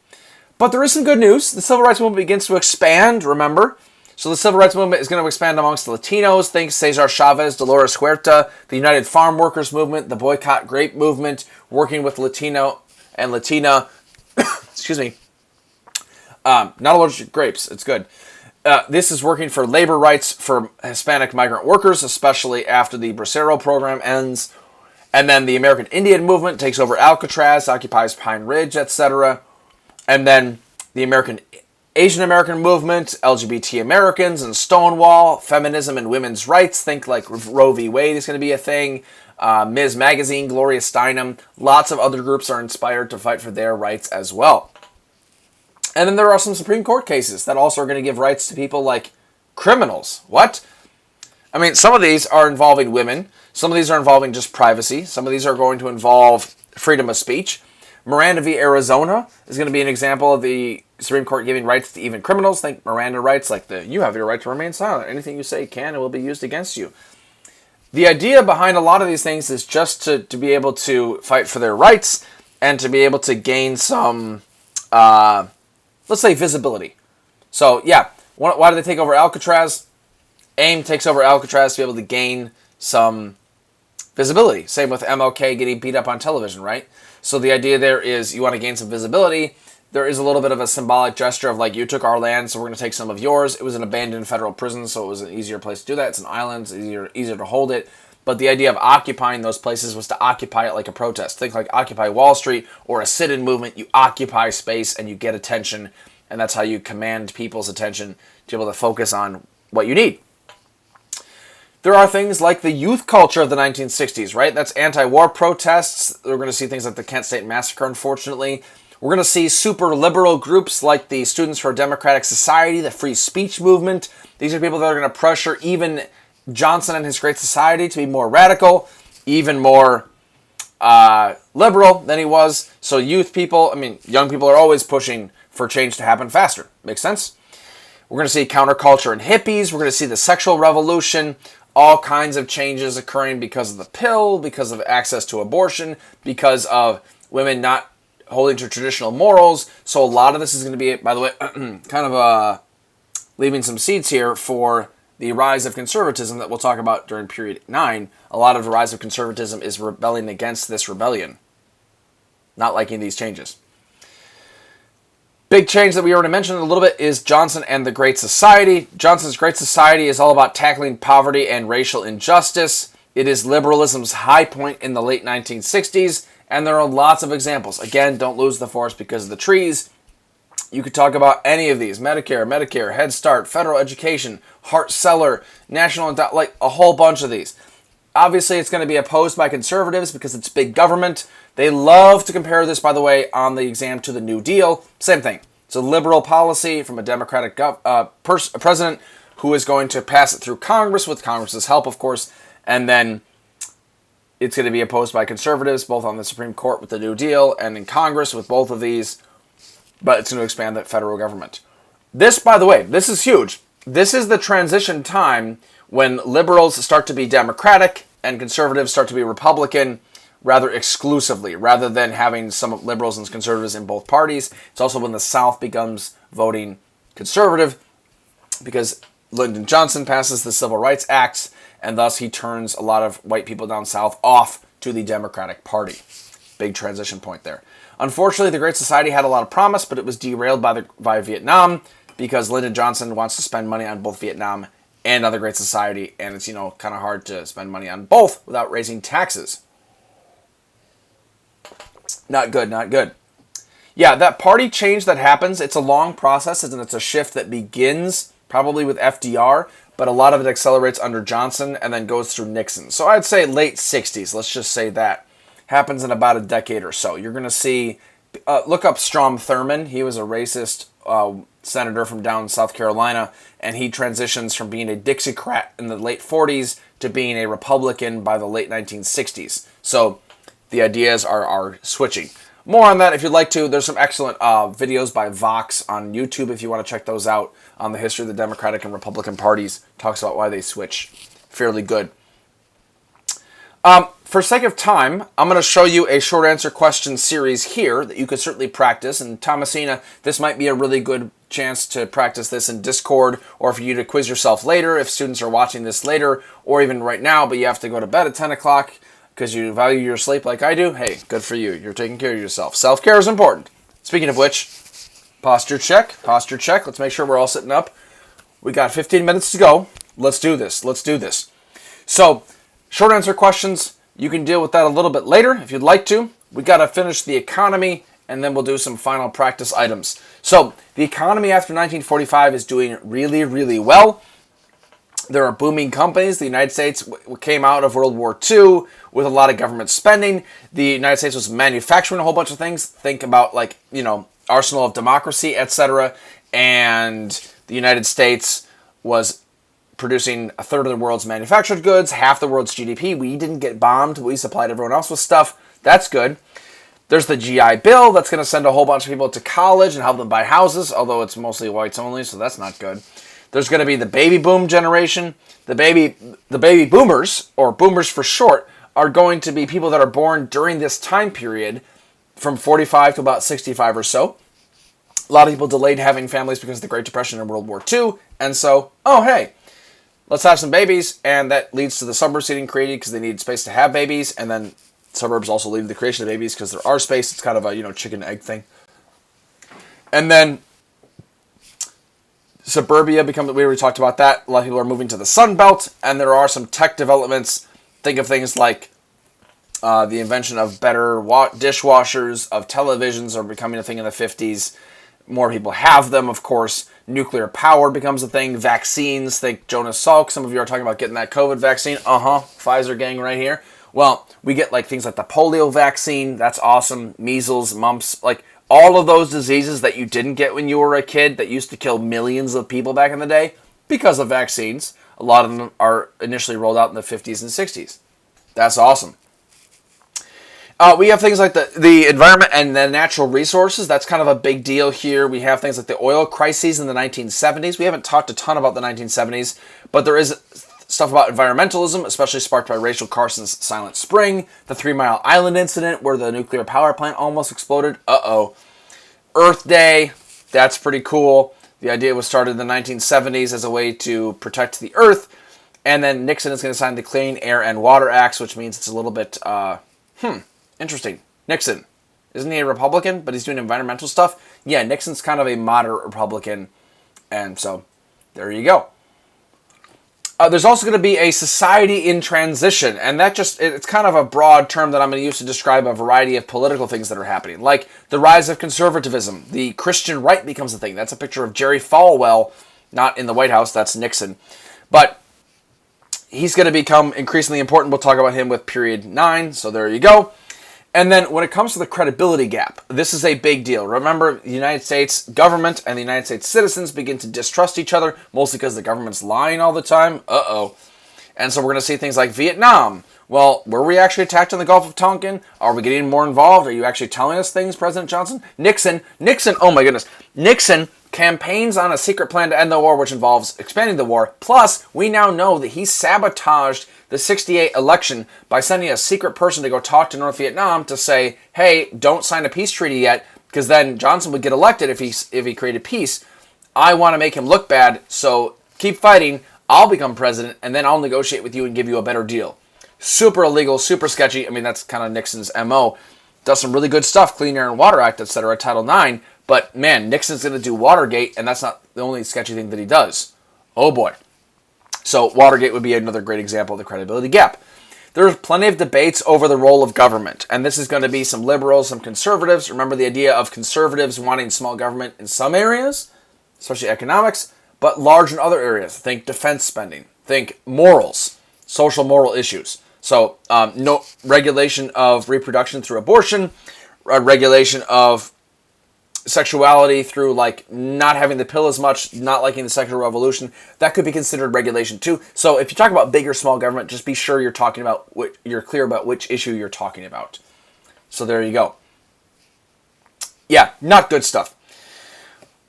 S1: But there is some good news. The civil rights movement begins to expand, remember? So the civil rights movement is going to expand amongst the Latinos. Think Cesar Chavez, Dolores Huerta, the United Farm Workers movement, the Boycott Grape movement, working with Latino and Latina. Excuse me. Not allergic to grapes. It's good. This is working for labor rights for Hispanic migrant workers, especially after the Bracero program ends. And then the American Indian movement takes over Alcatraz, occupies Pine Ridge, etc. And then the Asian American movement, LGBT Americans and Stonewall, feminism and women's rights. Think like Roe v. Wade is going to be a thing. Ms. Magazine, Gloria Steinem. Lots of other groups are inspired to fight for their rights as well. And then there are some Supreme Court cases that also are going to give rights to people like criminals. What? I mean, some of these are involving women. Some of these are involving just privacy. Some of these are going to involve freedom of speech. Miranda v. Arizona is going to be an example of the Supreme Court giving rights to even criminals. Think Miranda rights, like you have your right to remain silent. Anything you say can and will be used against you. The idea behind a lot of these things is just to be able to fight for their rights and to be able to gain some, let's say, visibility. So, yeah, why did they take over Alcatraz? AIM takes over Alcatraz to be able to gain some visibility. Same with MLK getting beat up on television, right? So the idea there is you want to gain some visibility. There is a little bit of a symbolic gesture of like, you took our land, so we're going to take some of yours. It was an abandoned federal prison, so it was an easier place to do that. It's an island, it's easier to hold it. But the idea of occupying those places was to occupy it like a protest. Think like Occupy Wall Street or a sit-in movement. You occupy space and you get attention, and that's how you command people's attention to be able to focus on what you need. There are things like the youth culture of the 1960s, right? That's anti-war protests. We're going to see things like the Kent State Massacre, unfortunately. We're going to see super liberal groups like the Students for a Democratic Society, the free speech movement. These are people that are going to pressure even Johnson and his Great Society to be more radical, even more liberal than he was. So young people are always pushing for change to happen faster. Makes sense? We're going to see counterculture and hippies. We're going to see the sexual revolution. All kinds of changes occurring because of the pill, because of access to abortion, because of women not holding to traditional morals. So a lot of this is going to be, by the way, kind of leaving some seeds here for the rise of conservatism that we'll talk about during period 9. A lot of the rise of conservatism is rebelling against this rebellion, not liking these changes. Big change that we already mentioned a little bit is Johnson and the Great Society. Johnson's Great Society is all about tackling poverty and racial injustice. It is liberalism's high point in the late 1960s, and there are lots of examples. Again, don't lose the forest because of the trees. You could talk about any of these: Medicare, Head Start, federal education, Hart-Celler, national, like a whole bunch of these. Obviously, it's going to be opposed by conservatives because it's big government. They love to compare this, by the way, on the exam to the New Deal. Same thing. It's a liberal policy from a Democratic president who is going to pass it through Congress with Congress's help, of course, and then it's going to be opposed by conservatives, both on the Supreme Court with the New Deal and in Congress with both of these, but it's going to expand the federal government. This, by the way, this is huge. This is the transition time when liberals start to be Democratic and conservatives start to be Republican, rather exclusively, rather than having some liberals and conservatives in both parties. It's also when the South becomes voting conservative because Lyndon Johnson passes the Civil Rights Act, and thus he turns a lot of white people down south off to the Democratic Party. Big transition point there. Unfortunately, the Great Society had a lot of promise, but it was derailed by Vietnam because Lyndon Johnson wants to spend money on both Vietnam and on the Great Society, and it's, kind of hard to spend money on both without raising taxes. Not good, not good. Yeah, that party change that happens, it's a long process, and it's a shift that begins probably with FDR, but a lot of it accelerates under Johnson and then goes through Nixon. So I'd say late 60s, let's just say that. Happens in about a decade or so. You're going to see, look up Strom Thurmond. He was a racist senator from down South Carolina, and he transitions from being a Dixiecrat in the late 40s to being a Republican by the late 1960s. So the ideas are switching. More on that if you'd like to. There's some excellent videos by Vox on YouTube if you want to check those out on the history of the Democratic and Republican parties. Talks about why they switch. Fairly good. For sake of time, I'm going to show you a short answer question series here that you could certainly practice. And Thomasina, this might be a really good chance to practice this in Discord, or for you to quiz yourself later if students are watching this later, or even right now, but you have to go to bed at 10 o'clock because you value your sleep like I do. Hey, good for you. You're taking care of yourself. Self-care is important. Speaking of which, posture check. Posture check. Let's make sure we're all sitting up. We got 15 minutes to go. Let's do this. Let's do this. So, short answer questions, you can deal with that a little bit later if you'd like to. We got to finish the economy, and then we'll do some final practice items. So, the economy after 1945 is doing really, really well. There are booming companies. The United States came out of World War II with a lot of government spending. The United States was manufacturing a whole bunch of things. Think about, like, arsenal of democracy, etc. And the United States was producing a third of the world's manufactured goods, half the world's GDP. We didn't get bombed. We supplied everyone else with stuff. That's good. There's the GI Bill that's going to send a whole bunch of people to college and help them buy houses, although it's mostly whites only, so that's not good. There's going to be the baby boom generation. The baby boomers, or boomers for short, are going to be people that are born during this time period from 45 to about 65 or so. A lot of people delayed having families because of the Great Depression and World War II, and so, oh hey, let's have some babies, and that leads to the suburbs getting created because they need space to have babies, and then suburbs also lead to the creation of babies because there are space. It's kind of a, chicken egg thing. And then suburbia becomes, we already talked about that. A lot of people are moving to the Sun Belt, and there are some tech developments. Think of things like the invention of better dishwashers, of televisions are becoming a thing in the 50s. More people have them, of course. Nuclear power becomes a thing. Vaccines, think Jonas Salk. Some of you are talking about getting that COVID vaccine. Pfizer gang right here. Well, we get things like the polio vaccine. That's awesome. Measles, mumps, all of those diseases that you didn't get when you were a kid that used to kill millions of people back in the day because of vaccines. A lot of them are initially rolled out in the 50s and 60s. That's awesome. We have things like the environment and the natural resources. That's kind of a big deal here. We have things like the oil crises in the 1970s. We haven't talked a ton about the 1970s, but there is stuff about environmentalism, especially sparked by Rachel Carson's Silent Spring, the 3 Mile Island incident where the nuclear power plant almost exploded. Earth Day, that's pretty cool. The idea was started in the 1970s as a way to protect the Earth, and then Nixon is going to sign the Clean Air and Water Acts, which means it's a little bit, interesting. Nixon, isn't he a Republican, but he's doing environmental stuff? Yeah, Nixon's kind of a moderate Republican, and so there you go. There's also going to be a society in transition, and it's kind of a broad term that I'm going to use to describe a variety of political things that are happening, like the rise of conservatism. The Christian right becomes a thing. That's a picture of Jerry Falwell, not in the White House, that's Nixon. But he's going to become increasingly important. We'll talk about him with period 9, so there you go. And then when it comes to the credibility gap, this is a big deal. Remember, the United States government and the United States citizens begin to distrust each other, mostly because the government's lying all the time. And so we're going to see things like Vietnam. Well, were we actually attacked in the Gulf of Tonkin? Are we getting more involved? Are you actually telling us things, President Johnson? Nixon, oh my goodness. Nixon campaigns on a secret plan to end the war, which involves expanding the war. Plus, we now know that he sabotaged the 68 election by sending a secret person to go talk to North Vietnam to say, hey, don't sign a peace treaty yet, because then Johnson would get elected if he created peace. I want to make him look bad, so keep fighting. I'll become president, and then I'll negotiate with you and give you a better deal. Super illegal, super sketchy. I mean, that's kind of Nixon's MO. Does some really good stuff, Clean Air and Water Act, etc., Title IX. But, man, Nixon's going to do Watergate, and that's not the only sketchy thing that he does. Oh, boy. So Watergate would be another great example of the credibility gap. There's plenty of debates over the role of government, and this is going to be some liberals, some conservatives. Remember the idea of conservatives wanting small government in some areas, especially economics, but large in other areas. Think defense spending. Think morals, social moral issues. So no regulation of reproduction through abortion, regulation of sexuality through not having the pill as much, not liking the sexual revolution. That could be considered regulation too. So if you talk about big or small government, just be sure you're clear about which issue you're talking about. So there you go. Yeah, not good stuff.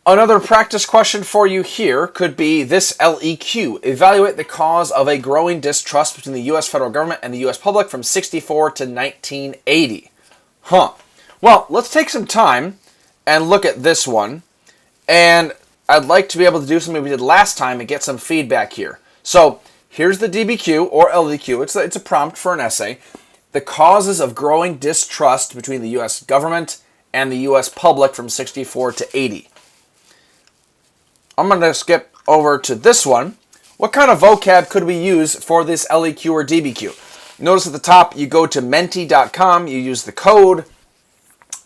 S1: Another practice question for you here could be this LEQ. Evaluate the cause of a growing distrust between the U.S. federal government and the U.S. public from 64 to 1980. Well, let's take some time and look at this one. And I'd like to be able to do something we did last time and get some feedback here. So here's the DBQ or LEQ. It's a prompt for an essay. The causes of growing distrust between the U.S. government and the U.S. public from 64 to 80. I'm going to skip over to this one. What kind of vocab could we use for this LEQ or DBQ? Notice at the top, you go to menti.com, you use the code.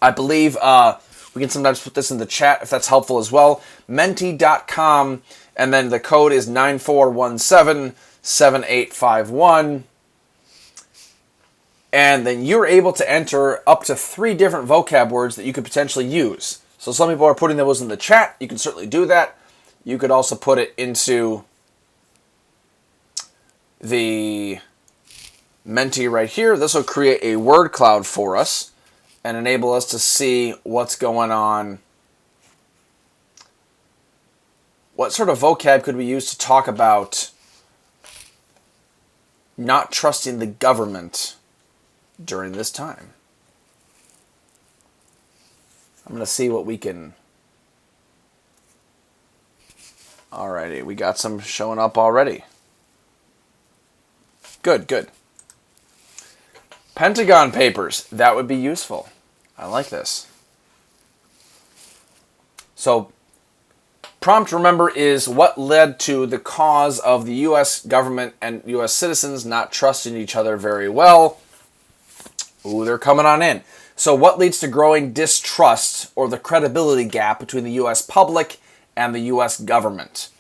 S1: I believe we can sometimes put this in the chat if that's helpful as well. Menti.com, and then the code is 94177851. And then you're able to enter up to 3 different vocab words that you could potentially use. So some people are putting those in the chat. You can certainly do that. You could also put it into the Menti right here. This will create a word cloud for us. and enable us to see what's going on. What sort of vocab could we use to talk about not trusting the government during this time? I'm going to see what we can... Alrighty, we got some showing up already. Good, good. Pentagon Papers, that would be useful. I like this. So, prompt, remember, is what led to the cause of the U.S. government and U.S. citizens not trusting each other very well. Ooh, they're coming on in. So what leads to growing distrust or the credibility gap between the U.S. public and the U.S. government?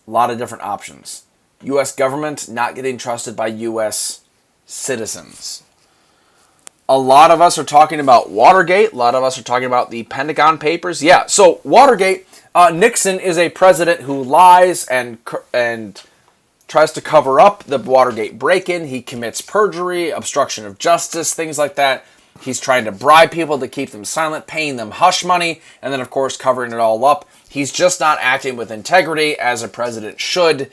S1: A lot of different options. U.S. government not getting trusted by U.S. citizens. A lot of us are talking about Watergate. A lot of us are talking about the Pentagon Papers. Yeah, so Watergate, Nixon is a president who lies and tries to cover up the Watergate break-in. He commits perjury, obstruction of justice, things like that. He's trying to bribe people to keep them silent, paying them hush money, and then, of course, covering it all up. He's just not acting with integrity as a president should,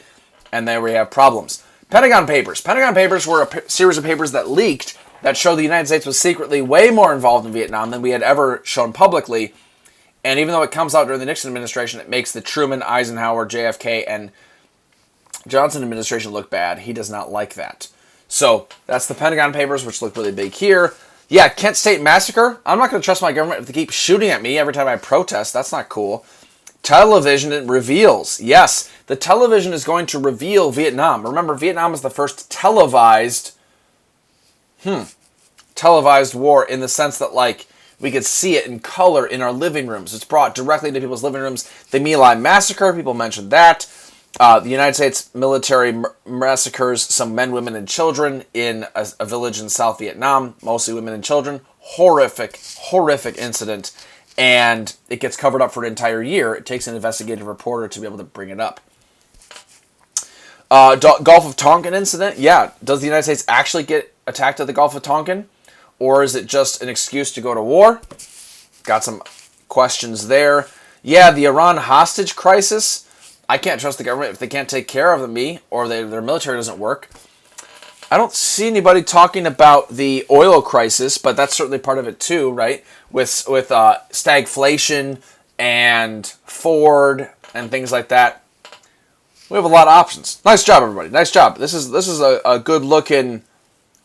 S1: and there we have problems. Pentagon Papers. Pentagon Papers were a series of papers that leaked that showed the United States was secretly way more involved in Vietnam than we had ever shown publicly. And even though it comes out during the Nixon administration, it makes the Truman, Eisenhower, JFK, and Johnson administration look bad. He does not like that. So that's the Pentagon Papers, which look really big here. Yeah, Kent State Massacre. I'm not going to trust my government if they keep shooting at me every time I protest. That's not cool. Television reveals. Yes, the television is going to reveal Vietnam. Remember, Vietnam is the first televised war in the sense that, like, we could see it in color in our living rooms. It's brought directly into people's living rooms. The My Lai Massacre, people mentioned that. The United States military massacres some men, women, and children in a village in South Vietnam, mostly women and children. Horrific, horrific incident. And it gets covered up for an entire year. It takes an investigative reporter to be able to bring it up. Gulf of Tonkin incident. Yeah, does the United States actually get attacked at the Gulf of Tonkin? Or is it just an excuse to go to war? Got some questions there. Yeah, the Iran hostage crisis. I can't trust the government if they can't take care of me or their military doesn't work. I don't see anybody talking about the oil crisis, but that's certainly part of it too, right? With stagflation and Ford and things like that. We have a lot of options. Nice job, everybody. Nice job. This is a good-looking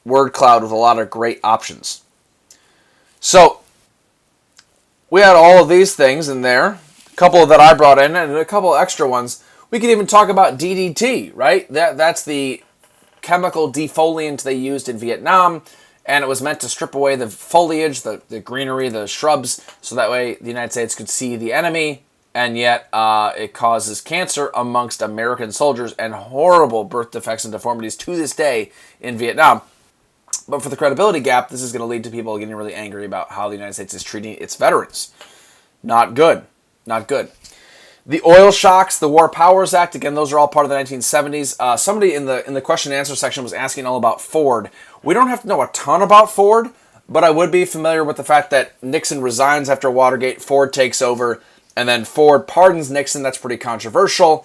S1: word cloud with a lot of great options. So, we had all of these things in there. A couple that I brought in and a couple extra ones. We could even talk about DDT, right? That's the chemical defoliant they used in Vietnam, and it was meant to strip away the foliage, the greenery, the shrubs, so that way the United States could see the enemy, and yet it causes cancer amongst American soldiers and horrible birth defects and deformities to this day in Vietnam. But for the credibility gap, this is going to lead to people getting really angry about how the United States is treating its veterans. Not good. Not good. The oil shocks, the War Powers Act, again, those are all part of the 1970s. Somebody in the question and answer section was asking all about Ford. We don't have to know a ton about Ford, but I would be familiar with the fact that Nixon resigns after Watergate, Ford takes over, and then Ford pardons Nixon. That's pretty controversial.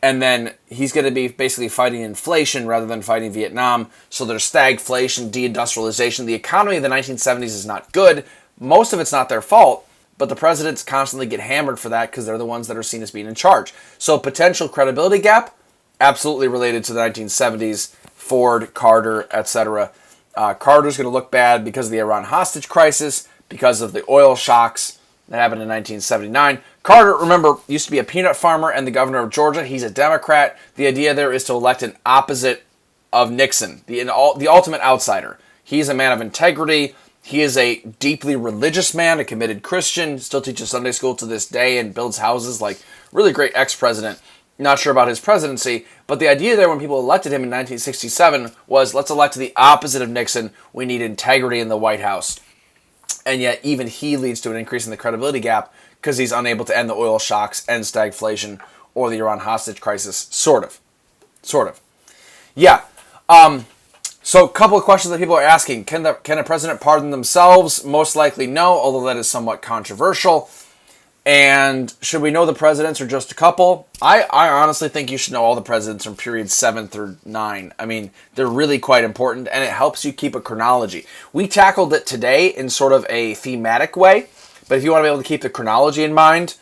S1: And then he's going to be basically fighting inflation rather than fighting Vietnam. So there's stagflation, deindustrialization. The economy of the 1970s is not good. Most of it's not their fault. But the presidents constantly get hammered for that because they're the ones that are seen as being in charge. So potential credibility gap, absolutely related to the 1970s, Ford, Carter, etc. Carter's going to look bad because of the Iran hostage crisis, because of the oil shocks that happened in 1979. Carter, remember, used to be a peanut farmer and the governor of Georgia. He's a Democrat. The idea there is to elect an opposite of Nixon, the ultimate outsider. He's a man of integrity. He is a deeply religious man, a committed Christian, still teaches Sunday school to this day and builds houses, like really great ex-president. Not sure about his presidency, but the idea there when people elected him in 1967 was, let's elect the opposite of Nixon. We need integrity in the White House. And yet even he leads to an increase in the credibility gap because he's unable to end the oil shocks, end stagflation, or the Iran hostage crisis. Sort of. Yeah. So a couple of questions that people are asking. Can a president pardon themselves? Most likely no, although that is somewhat controversial. And should we know the presidents or just a couple? I honestly think you should know all the presidents from periods 7 through 9. I mean, they're really quite important, and it helps you keep a chronology. We tackled it today in sort of a thematic way, but if you want to be able to keep the chronology in mind,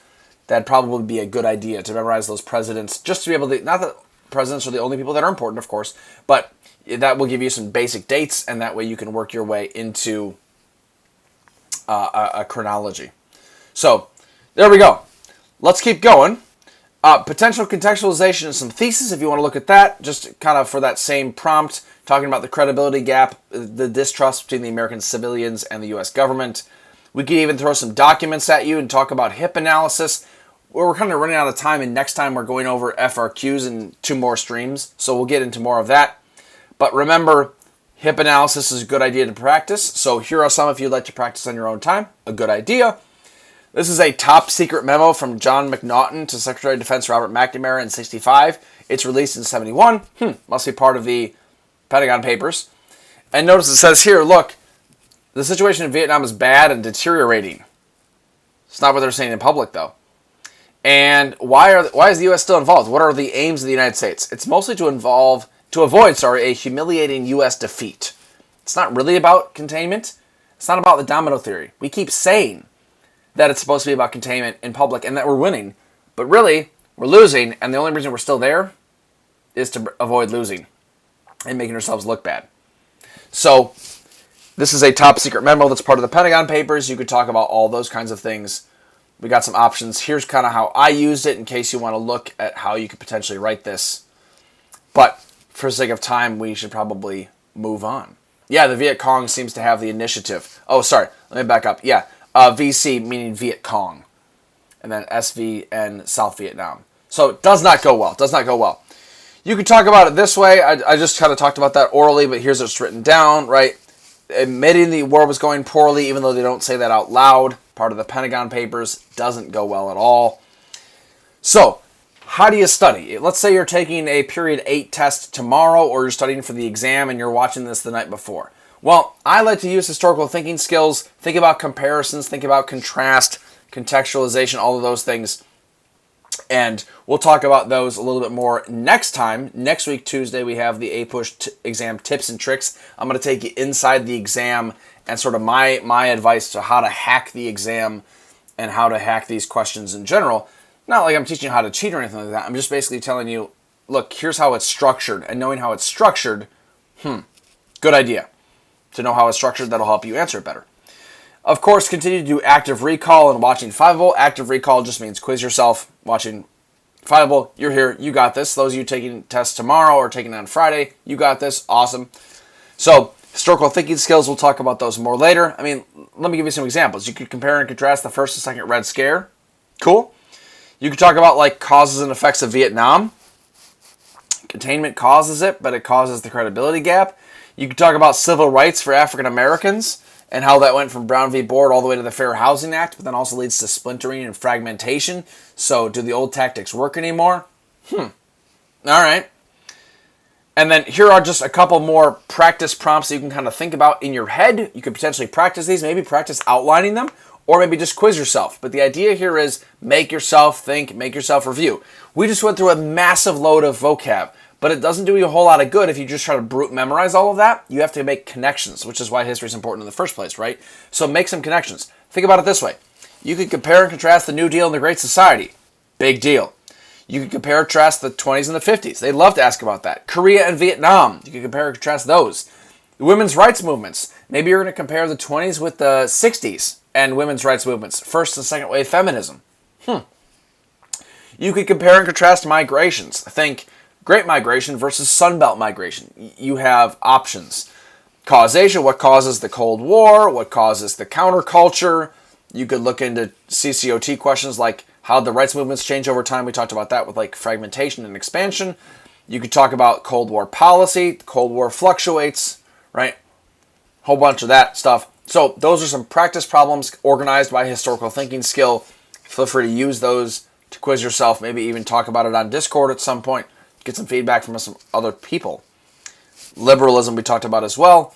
S1: that'd probably be a good idea to memorize those presidents, just to be able to, not that presidents are the only people that are important, of course, but that will give you some basic dates, and that way you can work your way into a chronology. So, there we go. Let's keep going. Potential contextualization and some thesis, if you want to look at that, just kind of for that same prompt, talking about the credibility gap, the distrust between the American civilians and the U.S. government. We could even throw some documents at you and talk about HIP analysis. We're kind of running out of time, and next time we're going over FRQs in 2 more streams, so we'll get into more of that. But remember, HIP analysis is a good idea to practice, so here are some if you'd like to practice on your own time. A good idea. This is a top secret memo from John McNaughton to Secretary of Defense Robert McNamara in 1965. It's released in 1971. Must be part of the Pentagon Papers. And notice it says here, look, the situation in Vietnam is bad and deteriorating. It's not what they're saying in public, though. And why is the U.S. still involved? What are the aims of the United States? It's mostly to avoid a humiliating U.S. defeat. It's not really about containment. It's not about the domino theory. We keep saying that it's supposed to be about containment in public and that we're winning. But really, we're losing, and the only reason we're still there is to avoid losing and making ourselves look bad. So, this is a top secret memo that's part of the Pentagon Papers. You could talk about all those kinds of things. We got some options. Here's kind of how I used it in case you want to look at how you could potentially write this. But for the sake of time, we should probably move on. Yeah, the Viet Cong seems to have the initiative. Oh, sorry. Let me back up. Yeah. VC meaning Viet Cong, and then SVN South Vietnam. So it does not go well. Does not go well. You could talk about it this way. I just kind of talked about that orally, but here's what's written down, right? Admitting the war was going poorly, even though they don't say that out loud. Part of the Pentagon Papers, doesn't go well at all. So, how do you study? Let's say you're taking a period 8 test tomorrow, or you're studying for the exam and you're watching this the night before. Well, I like to use historical thinking skills, think about comparisons, think about contrast, contextualization, all of those things. And we'll talk about those a little bit more next time. Next week, Tuesday, we have the APUSH exam tips and tricks. I'm going to take you inside the exam and sort of my advice to how to hack the exam and how to hack these questions in general. Not like I'm teaching you how to cheat or anything like that. I'm just basically telling you, look, here's how it's structured. And knowing how it's structured, good idea. To know how it's structured, that'll help you answer it better. Of course, continue to do active recall and watching Fiveable. Active recall just means quiz yourself. Watching Fiveable, you're here, you got this. Those of you taking tests tomorrow or taking on Friday, you got this, awesome. So, historical thinking skills, we'll talk about those more later. I mean, let me give you some examples. You could compare and contrast the first and second Red Scare. Cool. You could talk about like causes and effects of Vietnam. Containment causes it, but it causes the credibility gap. You could talk about civil rights for African Americans and how that went from Brown v. Board all the way to the Fair Housing Act, but then also leads to splintering and fragmentation. So do the old tactics work anymore? All right. And then here are just a couple more practice prompts that you can kind of think about in your head. You could potentially practice these, maybe practice outlining them, or maybe just quiz yourself. But the idea here is make yourself think, make yourself review. We just went through a massive load of vocab. But it doesn't do you a whole lot of good if you just try to brute memorize all of that. You have to make connections, which is why history is important in the first place, right? So make some connections. Think about it this way. You could compare and contrast the New Deal and the Great Society. Big deal. You could compare and contrast the 20s and the 50s. They'd love to ask about that. Korea and Vietnam. You could compare and contrast those. The women's rights movements. Maybe you're going to compare the 20s with the 60s and women's rights movements. First and second wave feminism. You could compare and contrast migrations. Think Great Migration versus Sunbelt migration. You have options. Causation, what causes the Cold War? What causes the counterculture? You could look into CCOT questions like how the rights movements change over time. We talked about that with like fragmentation and expansion. You could talk about Cold War policy. The Cold War fluctuates, right? Whole bunch of that stuff. So those are some practice problems organized by historical thinking skill. Feel free to use those to quiz yourself. Maybe even talk about it on Discord at some point. Get some feedback from some other people. Liberalism we talked about as well.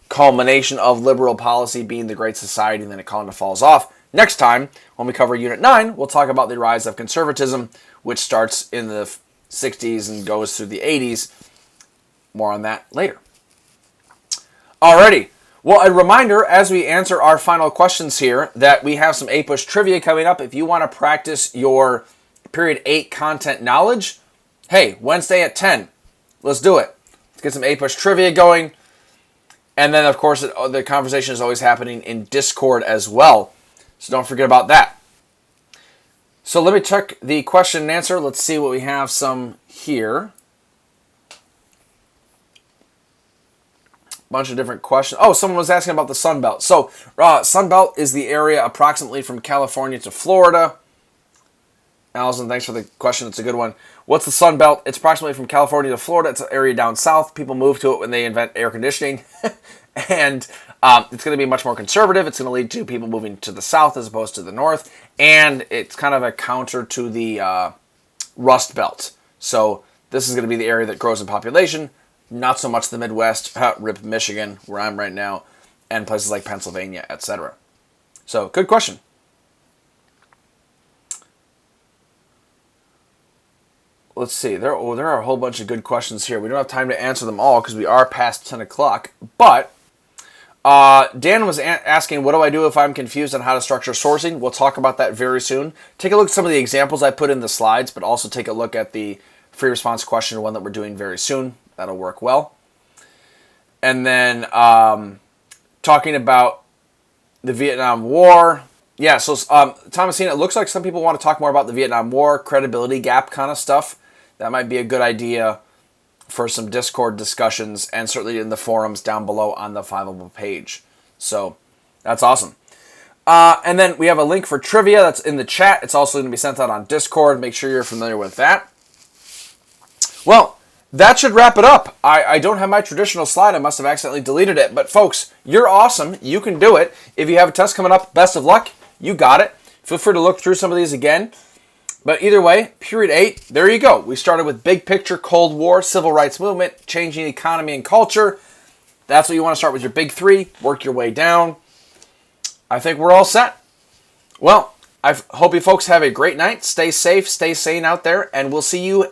S1: Culmination of liberal policy being the Great Society, and then it kind of falls off. Next time, when we cover Unit 9, we'll talk about the rise of conservatism, which starts in the 60s and goes through the 80s. More on that later. Alrighty. Well, a reminder as we answer our final questions here that we have some APUSH trivia coming up. If you want to practice your Period 8 content knowledge, hey, Wednesday at 10. Let's do it. Let's get some APUSH trivia going. And then, of course, the conversation is always happening in Discord as well. So don't forget about that. So let me check the question and answer. Let's see what we have some here. Bunch of different questions. Oh, someone was asking about the Sun Belt. So Sun Belt is the area approximately from California to Florida. Allison, thanks for the question. It's a good one. What's the Sun Belt? It's approximately from California to Florida. It's an area down south. People move to it when they invent air conditioning. And it's going to be much more conservative. It's going to lead to people moving to the south as opposed to the north. And it's kind of a counter to the Rust Belt. So this is going to be the area that grows in population. Not so much the Midwest, rip Michigan, where I'm right now, and places like Pennsylvania, etc. So, good question. Let's see. There are a whole bunch of good questions here. We don't have time to answer them all because we are past 10 o'clock. But Dan was asking, what do I do if I'm confused on how to structure sourcing? We'll talk about that very soon. Take a look at some of the examples I put in the slides, but also take a look at the free response question, one that we're doing very soon. That'll work well. And then talking about the Vietnam War. Yeah, so Thomasina, it looks like some people want to talk more about the Vietnam War, credibility gap kind of stuff. That might be a good idea for some Discord discussions and certainly in the forums down below on the Fileable page. So that's awesome. And then we have a link for trivia that's in the chat. It's also going to be sent out on Discord. Make sure you're familiar with that. Well, that should wrap it up. I don't have my traditional slide. I must have accidentally deleted it. But folks, you're awesome. You can do it. If you have a test coming up, best of luck. You got it. Feel free to look through some of these again. But either way, Period 8, there you go. We started with big picture, Cold War, civil rights movement, changing economy and culture. That's what you want to start with your big three. Work your way down. I think we're all set. Well, I hope you folks have a great night. Stay safe, stay sane out there, and we'll see you